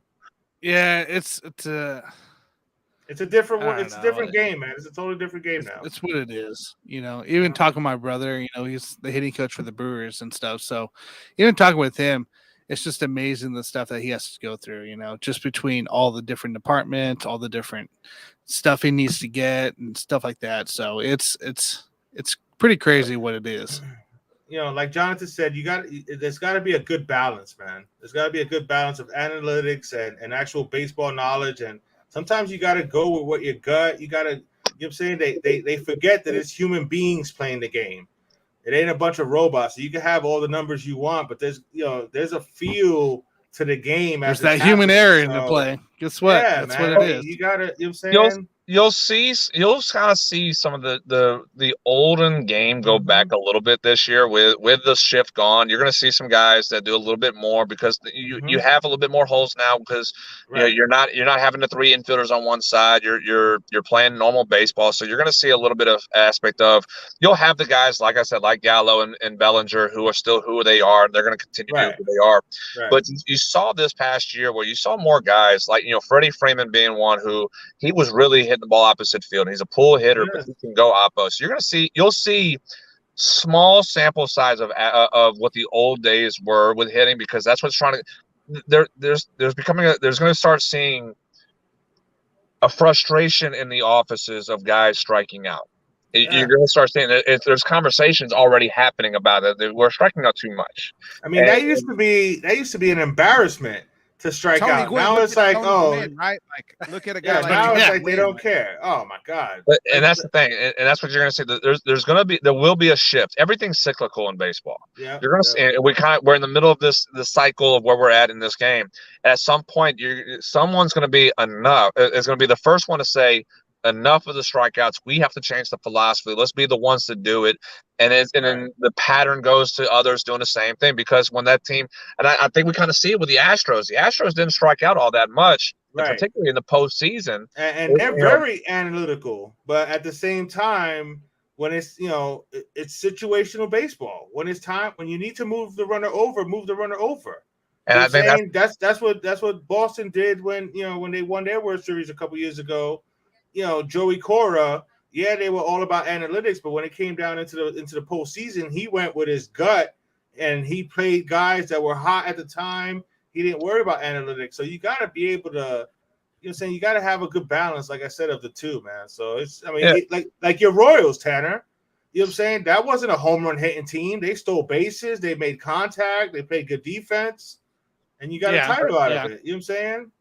Speaker 4: It's a different game, man. It's a totally different game now.
Speaker 2: It's what it is. Even talking to my brother, he's the hitting coach for the Brewers and stuff. So even talking with him, it's just amazing the stuff that he has to go through, just between all the different departments, all the different stuff he needs to get and stuff like that. So it's pretty crazy what it is.
Speaker 4: Like Jonathan said, there's got to be a good balance, man. There's got to be a good balance of analytics and actual baseball knowledge. And sometimes you got to go with what you got. You got to, you know what I'm saying? They forget that it's human beings playing the game. It ain't a bunch of robots. So you can have all the numbers you want, but there's a feel to the game.
Speaker 2: There's that human error in the play. Guess what?
Speaker 4: Yeah,
Speaker 2: that's
Speaker 4: man.
Speaker 2: what it is.
Speaker 4: You got to, you know what I'm saying?
Speaker 6: You'll kind of see some of the olden game go back a little bit this year with the shift gone. You're going to see some guys that do a little bit more because you have a little bit more holes now because you're not having the three infielders on one side. You're playing normal baseball, so you're going to see a little bit of aspect of. You'll have the guys like I said, like Gallo and Biringer, who are still who they are. They're going to continue to be who they are.
Speaker 4: Right.
Speaker 6: But you saw this past year where you saw more guys like Freddie Freeman being one who he was really hitting the ball opposite field. He's a pull hitter, but he can go oppo. So you'll see small sample size of what the old days were with hitting because that's what's trying to. There's going to start seeing a frustration in the offices of guys striking out. You're going to start seeing there's conversations already happening about it. We're striking out too much.
Speaker 4: I mean, that used to be an embarrassment to strike out. Now it's like,
Speaker 3: right? Like, look at a guy.
Speaker 4: Now it's like they don't care. Oh my god!
Speaker 6: And that's the thing, and that's what you're going to see. There will be a shift. Everything's cyclical in baseball.
Speaker 4: Yeah,
Speaker 6: you're going to see. We're in the middle of the cycle of where we're at in this game. At some point, someone's going to be enough. Is going to be the first one to say, enough of the strikeouts. We have to change the philosophy. Let's be the ones to do it. And then the pattern goes to others doing the same thing because when that team, and I think we kind of see it with the Astros. The Astros didn't strike out all that much, particularly in the postseason.
Speaker 4: And they're very analytical, but at the same time, when it's it's situational baseball. When it's time, when you need to move the runner over, move the runner over. And I think that's what Boston did when they won their World Series a couple years ago. Joey Cora, they were all about analytics, but when it came down into the postseason, he went with his gut and he played guys that were hot at the time. He didn't worry about analytics. So you got to be able to, you got to have a good balance, like I said, of the two, man. So like your Royals, Tanner. You know what I'm saying? That wasn't a home run hitting team. They stole bases, they made contact, they played good defense, and you got a title out of it. You know what I'm saying?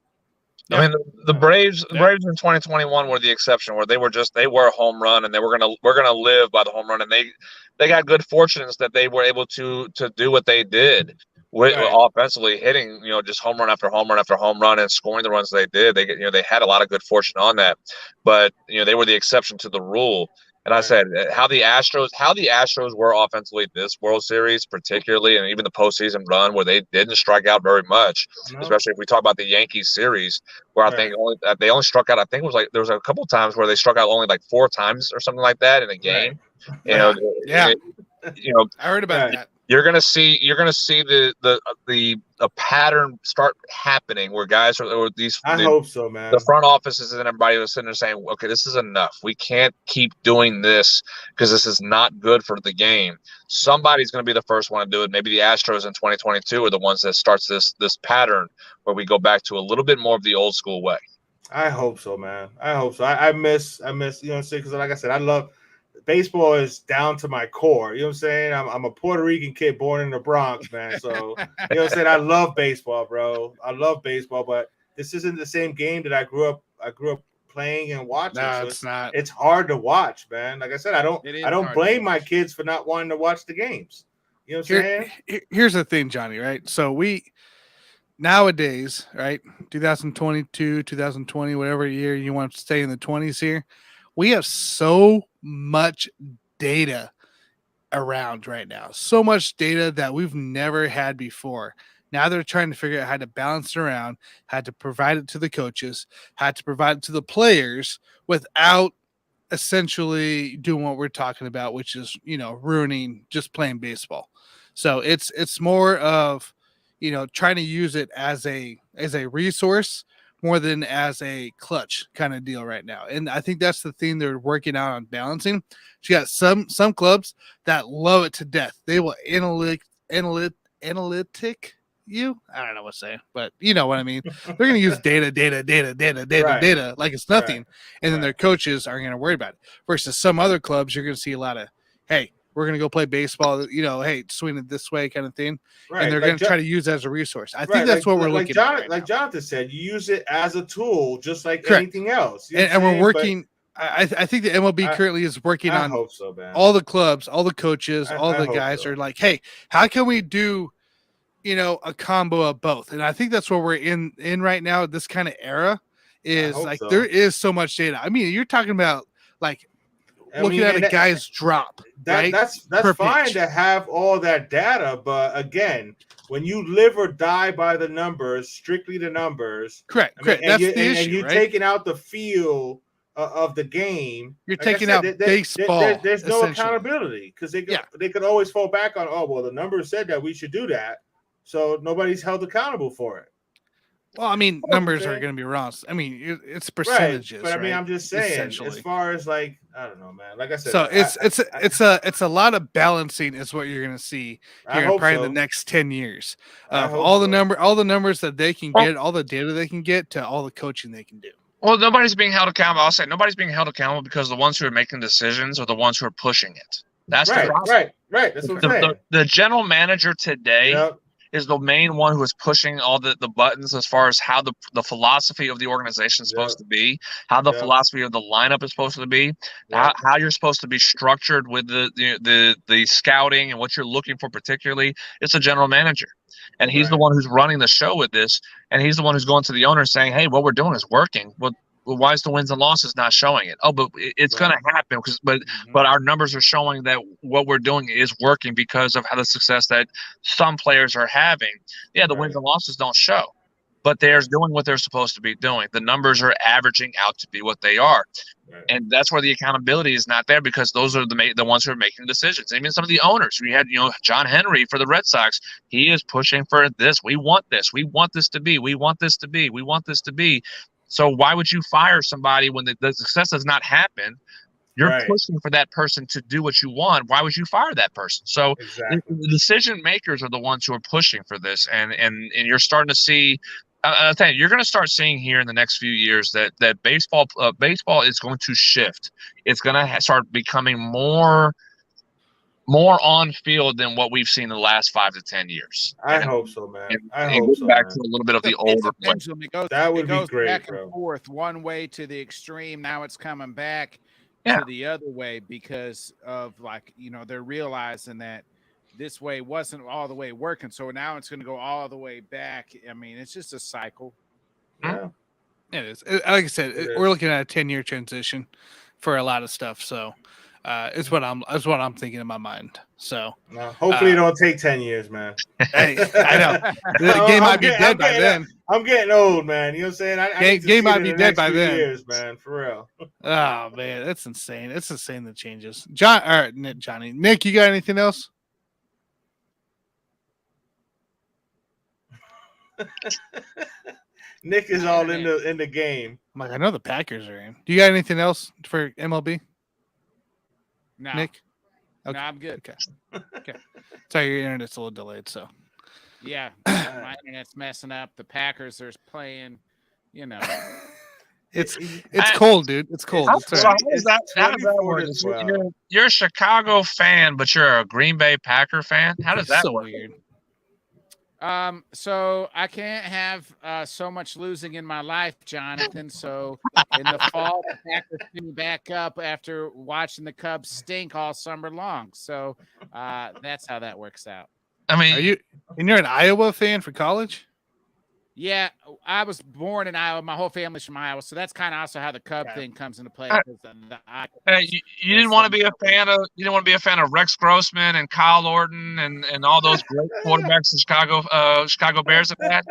Speaker 6: I mean, the Braves in 2021 were the exception, where they were a home run, and we're gonna live by the home run, and they got good fortunes that they were able to do what they did with offensively hitting, just home run after home run after home run and scoring the runs they did. They had a lot of good fortune on that, but they were the exception to the rule. And I said how the Astros were offensively this World Series, particularly, and even the postseason run where they didn't strike out very much, especially if we talk about the Yankees series, where I think they only struck out. I think it was like there was a couple times where they struck out only like 4 times or something like that in a game.
Speaker 2: I heard about that.
Speaker 6: You're gonna see a pattern start happening where guys
Speaker 4: I hope so, man.
Speaker 6: The front offices and everybody was sitting there saying, okay, this is enough. We can't keep doing this because this is not good for the game. Somebody's going to be the first one to do it. Maybe the Astros in 2022 are the ones that starts this pattern where we go back to a little bit more of the old school way.
Speaker 4: I hope so, man. I hope so. I miss because like I said, I love baseball is down to my core. You know what I'm saying? I'm a Puerto Rican kid born in the Bronx, man. So, you know what I'm saying? I love baseball, bro. I love baseball, but this isn't the same game that I grew up playing and watching.
Speaker 2: No,
Speaker 4: so
Speaker 2: it's not.
Speaker 4: It's hard to watch, man. Like I said, I don't blame my kids for not wanting to watch the games. You know what I'm saying?
Speaker 2: Here's the thing, Johnny, right? So nowadays, right? 2022, 2020, whatever year you want to stay in the 20s here, we have so much data around right now. So much data that we've never had before. Now they're trying to figure out how to balance it around, how to provide it to the coaches, how to provide it to the players without essentially doing what we're talking about, which is, ruining just playing baseball. So it's more of, trying to use it as a resource more than as a clutch kind of deal right now. And I think that's the thing they're working out on balancing. You got some clubs that love it to death. They will analytic you. I don't know what to say, but you know what I mean. They're going to use data
Speaker 4: Right.
Speaker 2: like it's nothing,
Speaker 4: Right.
Speaker 2: and then their coaches aren't going to worry about it. Versus some other clubs, you're going to see a lot of, hey, we're going to go play baseball. Hey, swing it this way, kind of thing,
Speaker 4: Right.
Speaker 2: and they're
Speaker 4: Like
Speaker 2: going to try to use it as a resource. I think
Speaker 4: right,
Speaker 2: that's what we're
Speaker 4: like
Speaker 2: looking at right
Speaker 4: like
Speaker 2: now.
Speaker 4: Jonathan said, you use it as a tool, just like
Speaker 2: Correct.
Speaker 4: anything else. You know
Speaker 2: And we're
Speaker 4: what I'm saying?
Speaker 2: working. I think the MLB currently is working
Speaker 4: I
Speaker 2: on
Speaker 4: hope so, man.
Speaker 2: all the clubs, all the coaches, all
Speaker 4: I
Speaker 2: the
Speaker 4: hope
Speaker 2: guys
Speaker 4: so.
Speaker 2: are like, hey, how can we do, a combo of both? And I think that's what we're in right now. This kind of era is
Speaker 4: hope
Speaker 2: like
Speaker 4: so.
Speaker 2: there is so much data. I mean, you're talking about like looking at a guy's drop. Right?
Speaker 4: That's
Speaker 2: Per
Speaker 4: fine
Speaker 2: pitch.
Speaker 4: to have all that data, but again, when you live or die by the numbers, strictly the numbers,
Speaker 2: Correct.
Speaker 4: I mean,
Speaker 2: Correct. That's the
Speaker 4: and
Speaker 2: issue,
Speaker 4: you're
Speaker 2: right?
Speaker 4: taking out the feel of the game.
Speaker 2: You're
Speaker 4: Like I
Speaker 2: taking
Speaker 4: said,
Speaker 2: out baseball.
Speaker 4: there's no
Speaker 2: essentially.
Speaker 4: accountability because they could always fall back on, oh well, the numbers said that we should do that, so nobody's held accountable for it.
Speaker 2: Well, I mean, numbers are going to be wrong. I mean, it's percentages,
Speaker 4: right? But I mean,
Speaker 2: right?
Speaker 4: I'm just saying,
Speaker 2: Essentially.
Speaker 4: as far as like, I don't know, man. Like I said,
Speaker 2: So it's a lot of balancing is what you're going to see here in probably the next 10 years of all the numbers that they can get, all the data they can get, to all the coaching they can do.
Speaker 6: Well, nobody's being held accountable. I'll say nobody's being held accountable because the ones who are making decisions are the ones who are pushing it. That's the problem.
Speaker 4: Right. That's what I'm saying.
Speaker 6: The general manager today is the main one who is pushing all the buttons as far as how the philosophy of the organization is supposed to be, how the philosophy of the lineup is supposed to be, how you're supposed to be structured with the scouting and what you're looking for particularly. It's a general manager. And he's the one who's running the show with this. And he's the one who's going to the owner saying, hey, what we're doing is working. Well, why is the wins and losses not showing it? Oh, but it's going to happen but our numbers are showing that what we're doing is working because of how the success that some players are having. Yeah, the wins and losses don't show, but they're doing what they're supposed to be doing. The numbers are averaging out to be what they are. And that's where the accountability is not there because those are the ones who are making decisions. Even some of the owners. We had, John Henry for the Red Sox. He is pushing for this. We want this. We want this to be. We want this to be. We want this to be. So why would you fire somebody when the success does not happen? You're pushing for that person to do what you want. Why would you fire that person? So the decision makers are the ones who are pushing for this, and you're starting to see. I think you're going to start seeing here in the next few years that baseball is going to shift. It's going to start becoming more on field than what we've seen in the last 5 to 10 years.
Speaker 4: I hope so, man. I
Speaker 6: hope so. Back to a little bit of the older
Speaker 3: pendulum. That would be great, back and forth, one way to the extreme. Now it's coming back to the other way because of they're realizing that this way wasn't all the way working. So now it's going to go all the way back. I mean, it's just a cycle.
Speaker 4: Yeah.
Speaker 2: It is. Like I said, we're looking at a 10-year transition for a lot of stuff. So it's what I'm thinking in my mind. So
Speaker 4: hopefully it don't take 10 years, man.
Speaker 2: Hey, I know the game might be dead by then.
Speaker 4: I'm getting old, man. You know what I'm saying?
Speaker 2: Game might be dead by then.
Speaker 4: Years, man, for real.
Speaker 2: Oh man, that's insane. It's insane the changes. Johnny, Nick, you got anything else?
Speaker 4: Nick is all in the game.
Speaker 2: I'm like, I know the Packers are in. Do you got anything else for MLB?
Speaker 3: No.
Speaker 2: Nick?
Speaker 3: Okay. No, I'm good.
Speaker 2: Okay. Sorry, your internet's a little delayed, so.
Speaker 3: Yeah, my internet's messing up. The Packers are playing,
Speaker 2: It's cold, dude. It's cold.
Speaker 6: How does that work? You're a Chicago fan, but you're a Green Bay Packer fan. How does that work?
Speaker 2: Weird.
Speaker 3: So I can't have so much losing in my life, Jonathan. So in the fall, the Packers came back up after watching the Cubs stink all summer long. So that's how that works out.
Speaker 6: I mean,
Speaker 2: you're an Iowa fan for college?
Speaker 3: Yeah, I was born in Iowa. My whole family's from Iowa, so that's kind of also how the Cub thing comes into play.
Speaker 6: Hey, you didn't want to be a fan of Rex Grossman and Kyle Orton and all those great quarterbacks the Chicago Bears have had.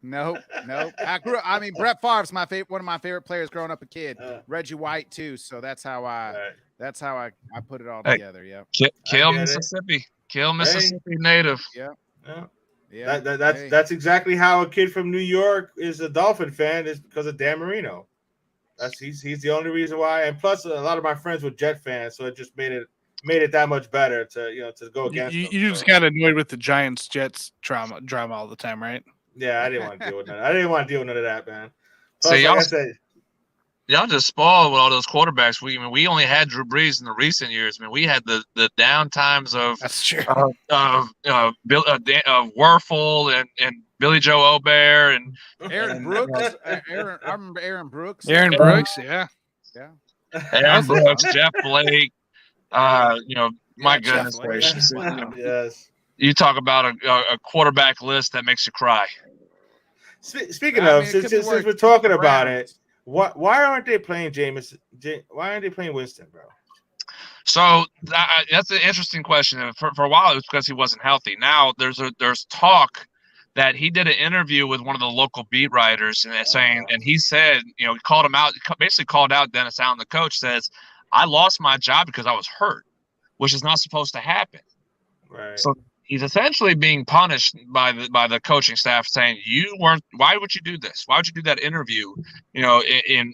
Speaker 3: Nope. I mean, Brett Favre's one of my favorite players growing up a kid. Reggie White too. So that's how I put it all together. Yeah.
Speaker 6: Kill Mississippi. Kill Mississippi native.
Speaker 3: Yeah.
Speaker 4: Yeah, that's exactly how a kid from New York is a Dolphin fan, is because of Dan Marino. He's the only reason why. And plus, a lot of my friends were Jet fans, so it just made it that much better to go against them.
Speaker 2: You just got annoyed with the Giants Jets drama all the time, right?
Speaker 4: Yeah, I didn't want to deal with that. I didn't want to deal with none of that, man.
Speaker 6: Plus, y'all just spoiled with all those quarterbacks. We only had Drew Brees in the recent years. I mean, we had the down times of Werfel and Billy Joe Obear and
Speaker 3: Aaron Brooks. I remember Aaron Brooks.
Speaker 2: Aaron Brooks, yeah.
Speaker 6: Aaron Brooks, Jeff Blake. My goodness gracious.
Speaker 4: Yes.
Speaker 6: You talk about a quarterback list that makes you cry.
Speaker 4: Speaking of, since we're talking about it. Why aren't they playing Jameis? Why aren't they playing Winston, bro?
Speaker 6: So that's an interesting question. For a while, it was because he wasn't healthy. Now there's talk that he did an interview with one of the local beat writers and he said, he called him out, basically called out Dennis Allen, the coach, says, I lost my job because I was hurt, which is not supposed to happen.
Speaker 4: Right.
Speaker 6: So he's essentially being punished by the coaching staff, saying why would you do this? Why would you do that interview? And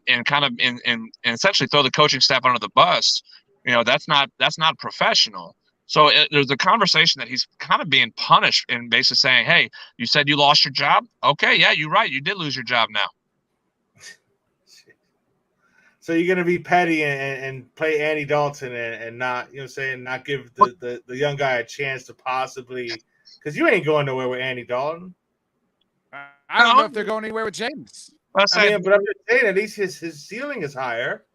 Speaker 6: essentially throw the coaching staff under the bus. That's not professional. So there's a conversation that he's kind of being punished and basically saying, hey, you said you lost your job. Okay. Yeah, you're right. You did lose your job now.
Speaker 4: So you're gonna be petty and play Andy Dalton and not, not give the young guy a chance to possibly, because you ain't going nowhere with Andy Dalton.
Speaker 3: I don't know if they're going anywhere with James.
Speaker 4: But I'm just saying, at least his ceiling is higher.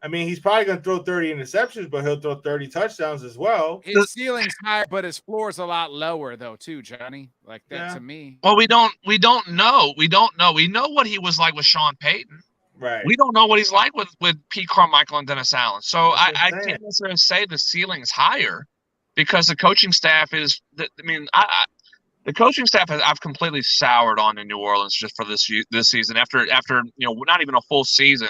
Speaker 4: I mean, he's probably gonna throw 30 interceptions, but he'll throw 30 touchdowns as well.
Speaker 3: His ceiling's higher, but his floor's a lot lower though, too, Johnny. Like that to me.
Speaker 6: Well, we don't know. We know what he was like with Sean Payton.
Speaker 4: Right.
Speaker 6: We don't know what he's like with Pete Carmichael and Dennis Allen. So I can't necessarily say the ceiling is higher because the coaching staff is. The coaching staff I've completely soured on in New Orleans just for this season. After not even a full season,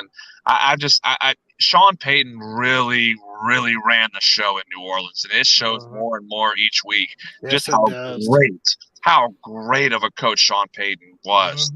Speaker 6: Sean Payton really ran the show in New Orleans, and it shows more and more each week just how great of a coach Sean Payton was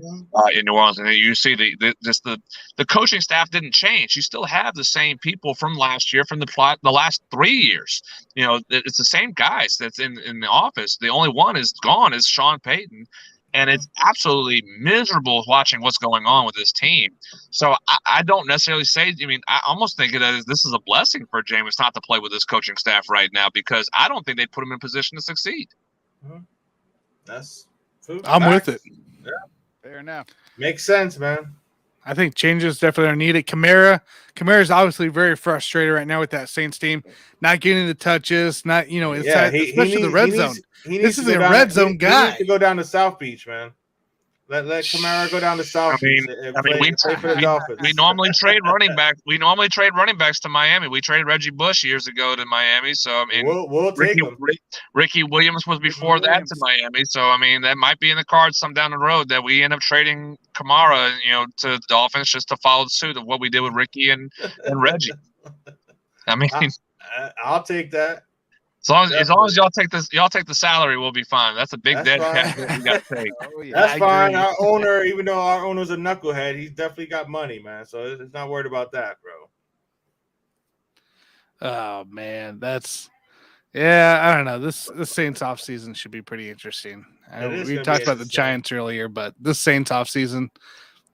Speaker 6: in New Orleans. And you see the coaching staff didn't change. You still have the same people from last year, from the last 3 years. It's the same guys that's in the office. The only one is gone is Sean Payton. And it's absolutely miserable watching what's going on with this team. So I don't necessarily say, I almost think this is a blessing for Jameis not to play with this coaching staff right now, because I don't think they'd put him in position to succeed.
Speaker 4: That's
Speaker 2: I'm with it.
Speaker 4: Yeah.
Speaker 3: Fair enough.
Speaker 4: Makes sense, man.
Speaker 2: I think changes definitely are needed. Kamara's obviously very frustrated right now with that Saints team, not getting the touches, not inside, especially the red zone. This is a red zone guy.
Speaker 4: He needs to go down to South Beach, man. Let Kamara go down to South Beach.
Speaker 6: We normally trade running back. We normally trade running backs to Miami. We traded Reggie Bush years ago to Miami. So
Speaker 4: we'll take him.
Speaker 6: Ricky Williams was before that to Miami. So that might be in the cards some down the road that we end up trading Kamara, to the Dolphins just to follow the suit of what we did with Ricky and Reggie.
Speaker 4: I'll take that.
Speaker 6: As long as y'all take the salary, we'll be fine. That's a big dead cap we got to take.
Speaker 4: That's fine. Our owner, even though our owner's a knucklehead, he's definitely got money, man. So it's not worried about that, bro.
Speaker 2: Oh man, I don't know. This Saints off season should be pretty interesting. We talked about the Giants earlier, but this Saints off season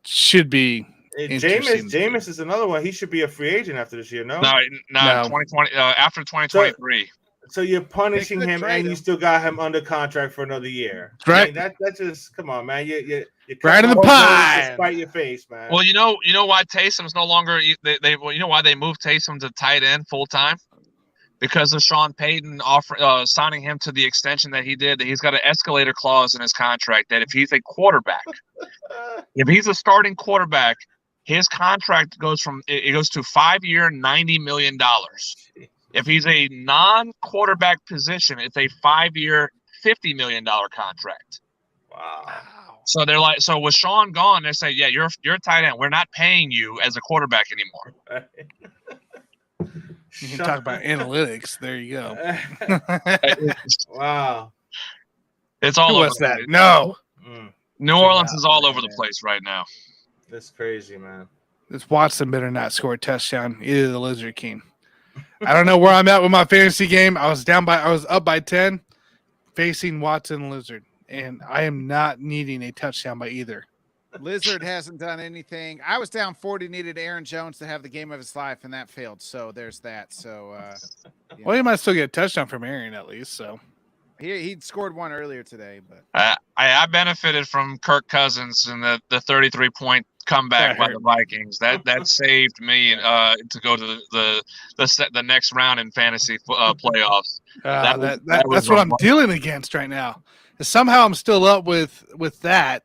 Speaker 2: should be.
Speaker 4: Jameis is another one. He should be a free agent after this year. No,
Speaker 6: 2020 after 2023.
Speaker 4: So you're punishing him, and you still got him under contract for another year.
Speaker 2: Right.
Speaker 4: That's just, come on, man. You're
Speaker 2: right in the pie.
Speaker 4: Spite your face, man.
Speaker 6: Well, you know why Taysom's no longer. Why they moved Taysom to tight end full time? because of Sean Payton signing him to the extension that he did, that he's got an escalator clause in his contract that if he's a quarterback, if he's a starting quarterback, his contract goes to 5-year, $90 million. If he's a non-quarterback position, it's a 5-year, $50 million contract.
Speaker 4: Wow.
Speaker 6: So they're like, so with Sean gone, they say, yeah, you're a tight end. We're not paying you as a quarterback anymore.
Speaker 2: You can talk about analytics. There you go.
Speaker 4: Wow.
Speaker 6: It's all
Speaker 2: Who
Speaker 6: over
Speaker 2: was that?
Speaker 6: the place.
Speaker 2: No.
Speaker 6: New Orleans is all over the place right now.
Speaker 4: That's crazy, man.
Speaker 2: This Watson better not score a touchdown. Either the Lizard King. I don't know where I'm at with my fantasy game. I was up by 10 facing Watson Lizard, and I am not needing a touchdown by either.
Speaker 3: Lizard hasn't done anything. I was down 40, needed Aaron Jones to have the game of his life, and that failed. So there's that. So,
Speaker 2: well, he might still get a touchdown from Aaron at least. So
Speaker 3: he'd scored one earlier today, but
Speaker 6: I benefited from Kirk Cousins and the 33-point comeback by the Vikings. That saved me to go to the next round in fantasy playoffs.
Speaker 2: That's what I'm dealing against right now. Somehow I'm still up with that.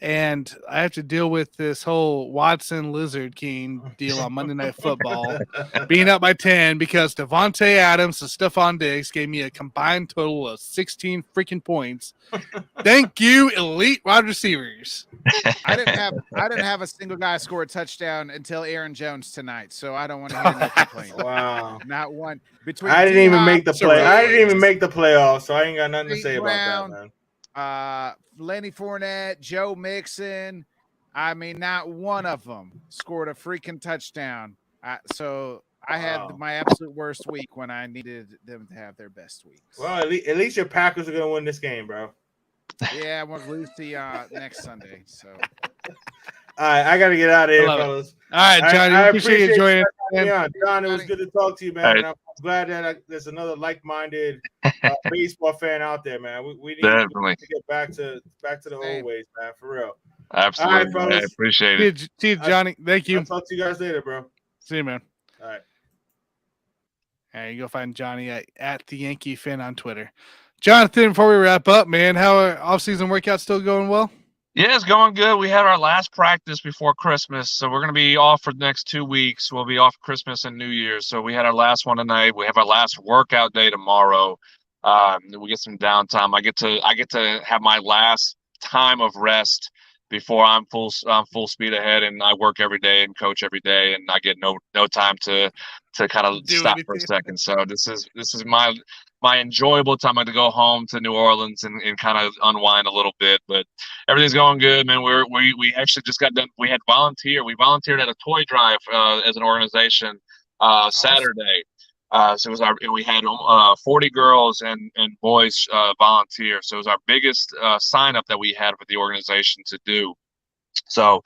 Speaker 2: And I have to deal with this whole Watson Lizard King deal on Monday Night Football, being up by 10 because Devontae Adams and Stephon Diggs gave me a combined total of 16 freaking points. Thank you, elite wide receivers.
Speaker 3: I didn't have a single guy score a touchdown until Aaron Jones tonight, so I don't want to hear no complaints.
Speaker 4: Wow,
Speaker 3: not one.
Speaker 4: I didn't even make the play. I didn't even make the playoffs, so I ain't got nothing to say about that, man.
Speaker 3: Lenny Fournette, Joe Mixon. I mean, not one of them scored a freaking touchdown. So I had my absolute worst week when I needed them to have their best weeks.
Speaker 4: Well, at least your Packers are going to win this game, bro.
Speaker 3: Yeah, we'll lose to next Sunday. So,
Speaker 4: all right, I got to get out of here, fellas.
Speaker 2: All right, Johnny, I appreciate you joining.
Speaker 4: John, it was good to talk to you, man. Right. I'm glad that there's another like-minded baseball fan out there, man. We need to get back to the old ways, man, for real.
Speaker 6: Absolutely.
Speaker 4: All right, fellas.
Speaker 6: I appreciate it.
Speaker 2: See you, Johnny. Thank you.
Speaker 4: I'll talk to you guys later, bro.
Speaker 2: See you, man.
Speaker 4: All right.
Speaker 2: All right, you go find Johnny at the Yankee Fan on Twitter. Jonathan, before we wrap up, man, how are off-season workouts still going well?
Speaker 6: Yeah, it's going good. We had our last practice before Christmas, so we're going to be off for the next 2 weeks. We'll be off Christmas and New Year's. So we had our last one tonight. We have our last workout day tomorrow. We get some downtime. I get to have my last time of rest before I'm full speed ahead, and I work every day and coach every day, and I get no time to kind of stop for a second. So this is my enjoyable time. I had to go home to New Orleans and kind of unwind a little bit, but everything's going good, man. We actually just got done. We volunteered at a toy drive as an organization Saturday. So we had 40 girls and boys volunteer. So it was our biggest sign up that we had for the organization to do. So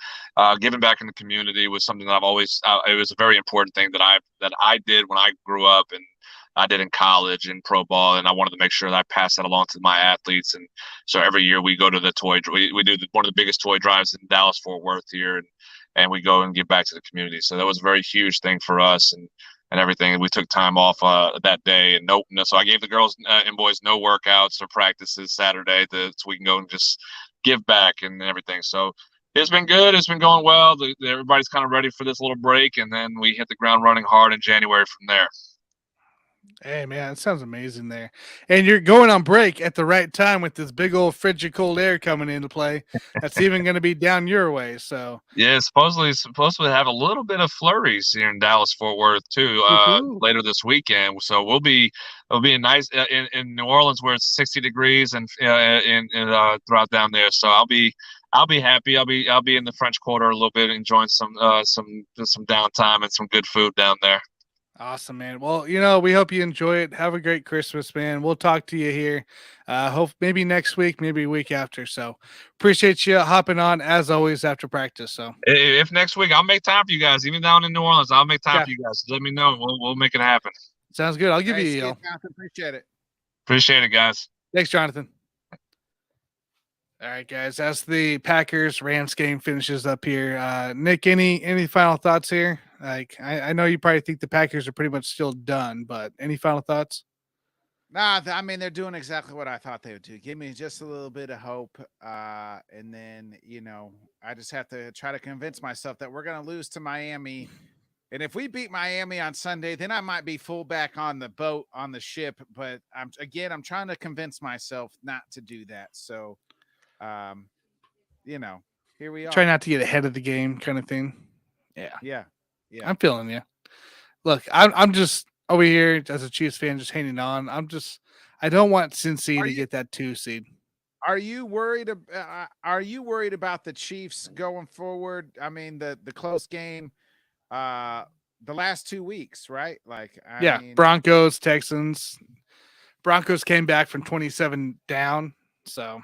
Speaker 6: giving back in the community was something that I've always it was a very important thing that I did when I grew up, and I did in college and pro ball, and I wanted to make sure that I passed that along to my athletes. And so every year we go to the we do one of the biggest toy drives in Dallas Fort Worth here, and we go and give back to the community. So that was a very huge thing for us and everything. We took time off that day, and so I gave the girls and boys no workouts or practices Saturday so we can go and just give back and everything. So it's been good. It's been going well. Everybody's kind of ready for this little break, and then we hit the ground running hard in January from there.
Speaker 2: Hey, man, it sounds amazing there. And you're going on break at the right time with this big old frigid cold air coming into play. That's even going to be down your way. So
Speaker 6: yeah, supposedly have a little bit of flurries here in Dallas Fort Worth too later this weekend. So it'll be a nice in New Orleans where it's 60 degrees and throughout down there. So I'll be happy. I'll be in the French Quarter a little bit, enjoying some downtime and some good food down there.
Speaker 2: Awesome, man. Well, we hope you enjoy it. Have a great Christmas, man. We'll talk to you here. Hope maybe next week, maybe a week after. So appreciate you hopping on as always after practice. So
Speaker 6: if next week, I'll make time for you guys, even down in New Orleans. I'll make time for you guys. Let me know. We'll make it happen.
Speaker 2: Sounds good. I'll give you a yell.
Speaker 3: Appreciate it.
Speaker 6: Appreciate it, guys.
Speaker 2: Thanks, Jonathan. All right, guys. As the Packers Rams game finishes up here, Nick, any final thoughts here? Like, I know you probably think the Packers are pretty much still done, but any final thoughts?
Speaker 3: Nah, I mean they're doing exactly what I thought they would do. Give me just a little bit of hope, and then I just have to try to convince myself that we're going to lose to Miami. And if we beat Miami on Sunday, then I might be full back on the boat on the ship. But I'm trying to convince myself not to do that. So, here we are.
Speaker 2: Try not to get ahead of the game, kind of thing.
Speaker 3: Yeah.
Speaker 2: I'm feeling you. Look, I'm just over here as a Chiefs fan, just hanging on. I don't want Cincy to get that 2 seed.
Speaker 3: Are you worried? Are you worried about the Chiefs going forward? I mean, the close game, the last 2 weeks, right? Like, I mean,
Speaker 2: Broncos, Texans. Broncos came back from 27 down, so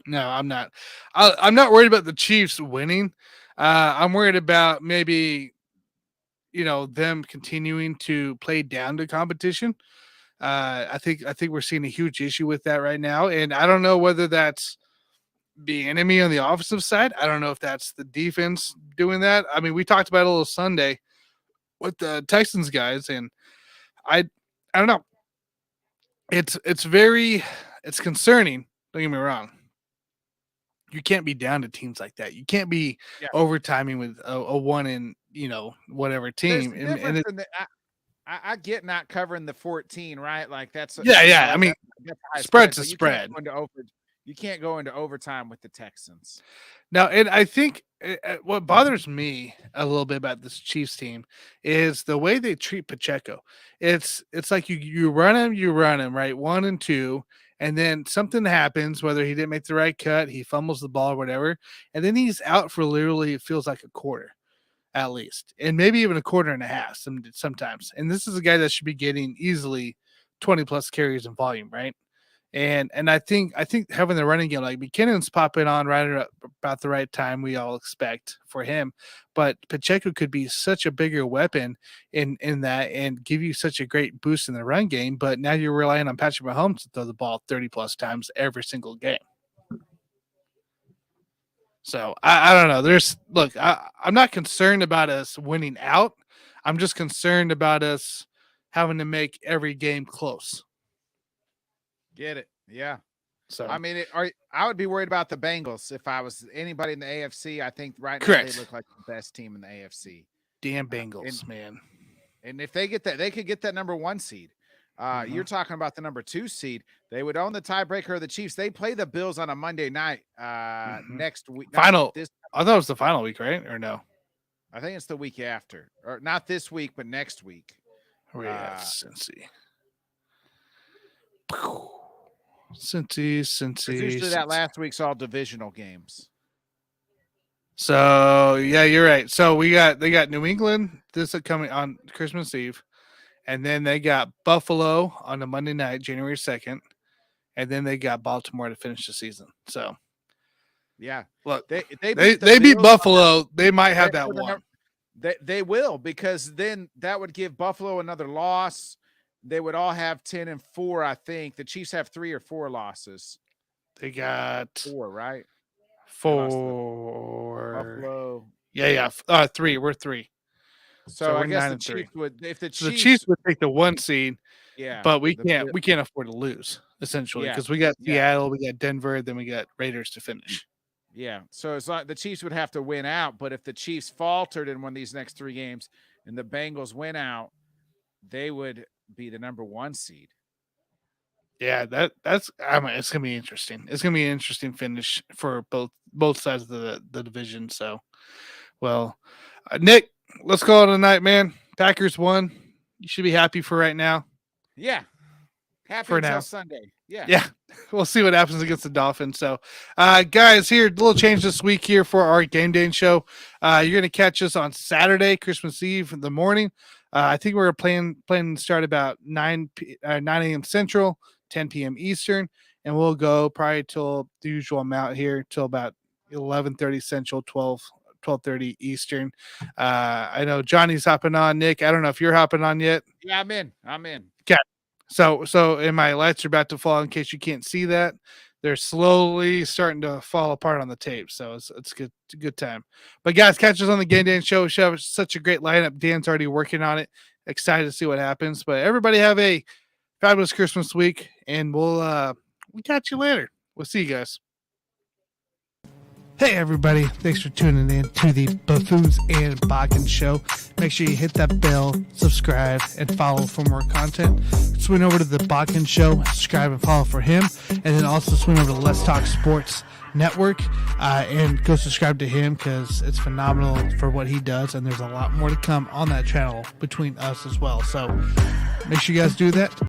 Speaker 2: no, I'm not. I'm not worried about the Chiefs winning. I'm worried about maybe them continuing to play down to competition. I think we're seeing a huge issue with that right now, and I don't know whether that's the enemy on the offensive side. I don't know if that's the defense doing that. I mean, we talked about it a little Sunday with the Texans guys, and I don't know. It's concerning. Don't get me wrong. You can't be down to teams like that. You can't be overtiming with a one in whatever team.
Speaker 3: I get not covering the 14, right? Like that's
Speaker 2: I mean,
Speaker 3: that's
Speaker 2: spread's a spread.
Speaker 3: You can't go into overtime with the Texans.
Speaker 2: Now, and I think what bothers me a little bit about this Chiefs team is the way they treat Pacheco. It's like you run him right, 1 and 2, and then something happens, whether he didn't make the right cut, he fumbles the ball or whatever, and then he's out for literally it feels like a quarter at least, and maybe even a quarter and a half sometimes. And this is a guy that should be getting easily 20 plus carries in volume, right? And I think having the running game like McKinnon's popping on right about the right time we all expect for him, but Pacheco could be such a bigger weapon in that and give you such a great boost in the run game. But now you're relying on Patrick Mahomes to throw the ball 30 plus times every single game. So I don't know. I'm not concerned about us winning out. I'm just concerned about us having to make every game close.
Speaker 3: Get it? Yeah.
Speaker 2: So
Speaker 3: I mean, I would be worried about the Bengals if I was anybody in the AFC. I think right
Speaker 2: Correct.
Speaker 3: now they look like the best team in the AFC.
Speaker 2: Damn Bengals, man.
Speaker 3: And if they get that, they could get that number 1 seed. You're talking about the number 2 seed. They would own the tiebreaker of the Chiefs. They play the Bills on a Monday night next week.
Speaker 2: I thought it was the final week, right? Or no?
Speaker 3: I think it's the week after, or not this week, but next week.
Speaker 2: Cincy.
Speaker 3: Usually that last week's all divisional games.
Speaker 2: So yeah, you're right. So they got New England this coming on Christmas Eve, and then they got Buffalo on a Monday night, January 2nd, and then they got Baltimore to finish the season. So
Speaker 3: yeah,
Speaker 2: look,
Speaker 3: they
Speaker 2: beat Buffalo. They might have that one.
Speaker 3: They will, because then that would give Buffalo another loss. They would all have 10-4, I think. The Chiefs have 3 or 4 losses.
Speaker 2: They got
Speaker 3: 4, right?
Speaker 2: 4.
Speaker 3: Buffalo.
Speaker 2: Yeah. 3. We're 3.
Speaker 3: So I guess the Chiefs would, if the Chiefs
Speaker 2: would take the 1 seed.
Speaker 3: Yeah,
Speaker 2: but we can't afford to lose essentially because we got Seattle, we got Denver, then we got Raiders to finish.
Speaker 3: Yeah, so it's like the Chiefs would have to win out, but if the Chiefs faltered in one of these next 3 games and the Bengals win out, they would be the number 1 seed.
Speaker 2: Yeah, it's gonna be interesting. It's gonna be an interesting finish for both sides of the division. So, well, Nick, let's call it a night, man. Packers won. You should be happy for right now.
Speaker 3: Yeah, happy
Speaker 2: for
Speaker 3: until
Speaker 2: now.
Speaker 3: Sunday.
Speaker 2: Yeah. We'll see what happens against the Dolphins. So, guys, here, a little change this week here for our Game Day show. You're going to catch us on Saturday, Christmas Eve in the morning. I think we're planning to start about 9 a.m. Central, 10 p.m. Eastern, and we'll go probably till the usual amount here till about 11:30 Central, 12:30 Eastern. I know Johnny's hopping on. Nick, I don't know if you're hopping on yet.
Speaker 3: Yeah, I'm in.
Speaker 2: Okay. So and my lights are about to fall in case you can't see that. they're slowly starting to fall apart on the tape. So it's good. It's a good time. But guys, catch us on the Game Dan Show. Show such a great lineup. Dan's already working on it. Excited to see what happens. But everybody have a fabulous Christmas week, and we'll catch you later. We'll see you guys. Hey everybody, thanks for tuning in to the Buffoons and Bakken Show. Make sure you hit that bell, subscribe, and follow for more content. Swing over to the Bakken Show, subscribe and follow for him, and then also swing over to Let's Talk Sports Network and go subscribe to him because it's phenomenal for what he does, and there's a lot more to come on that channel between us as well. So make sure you guys do that.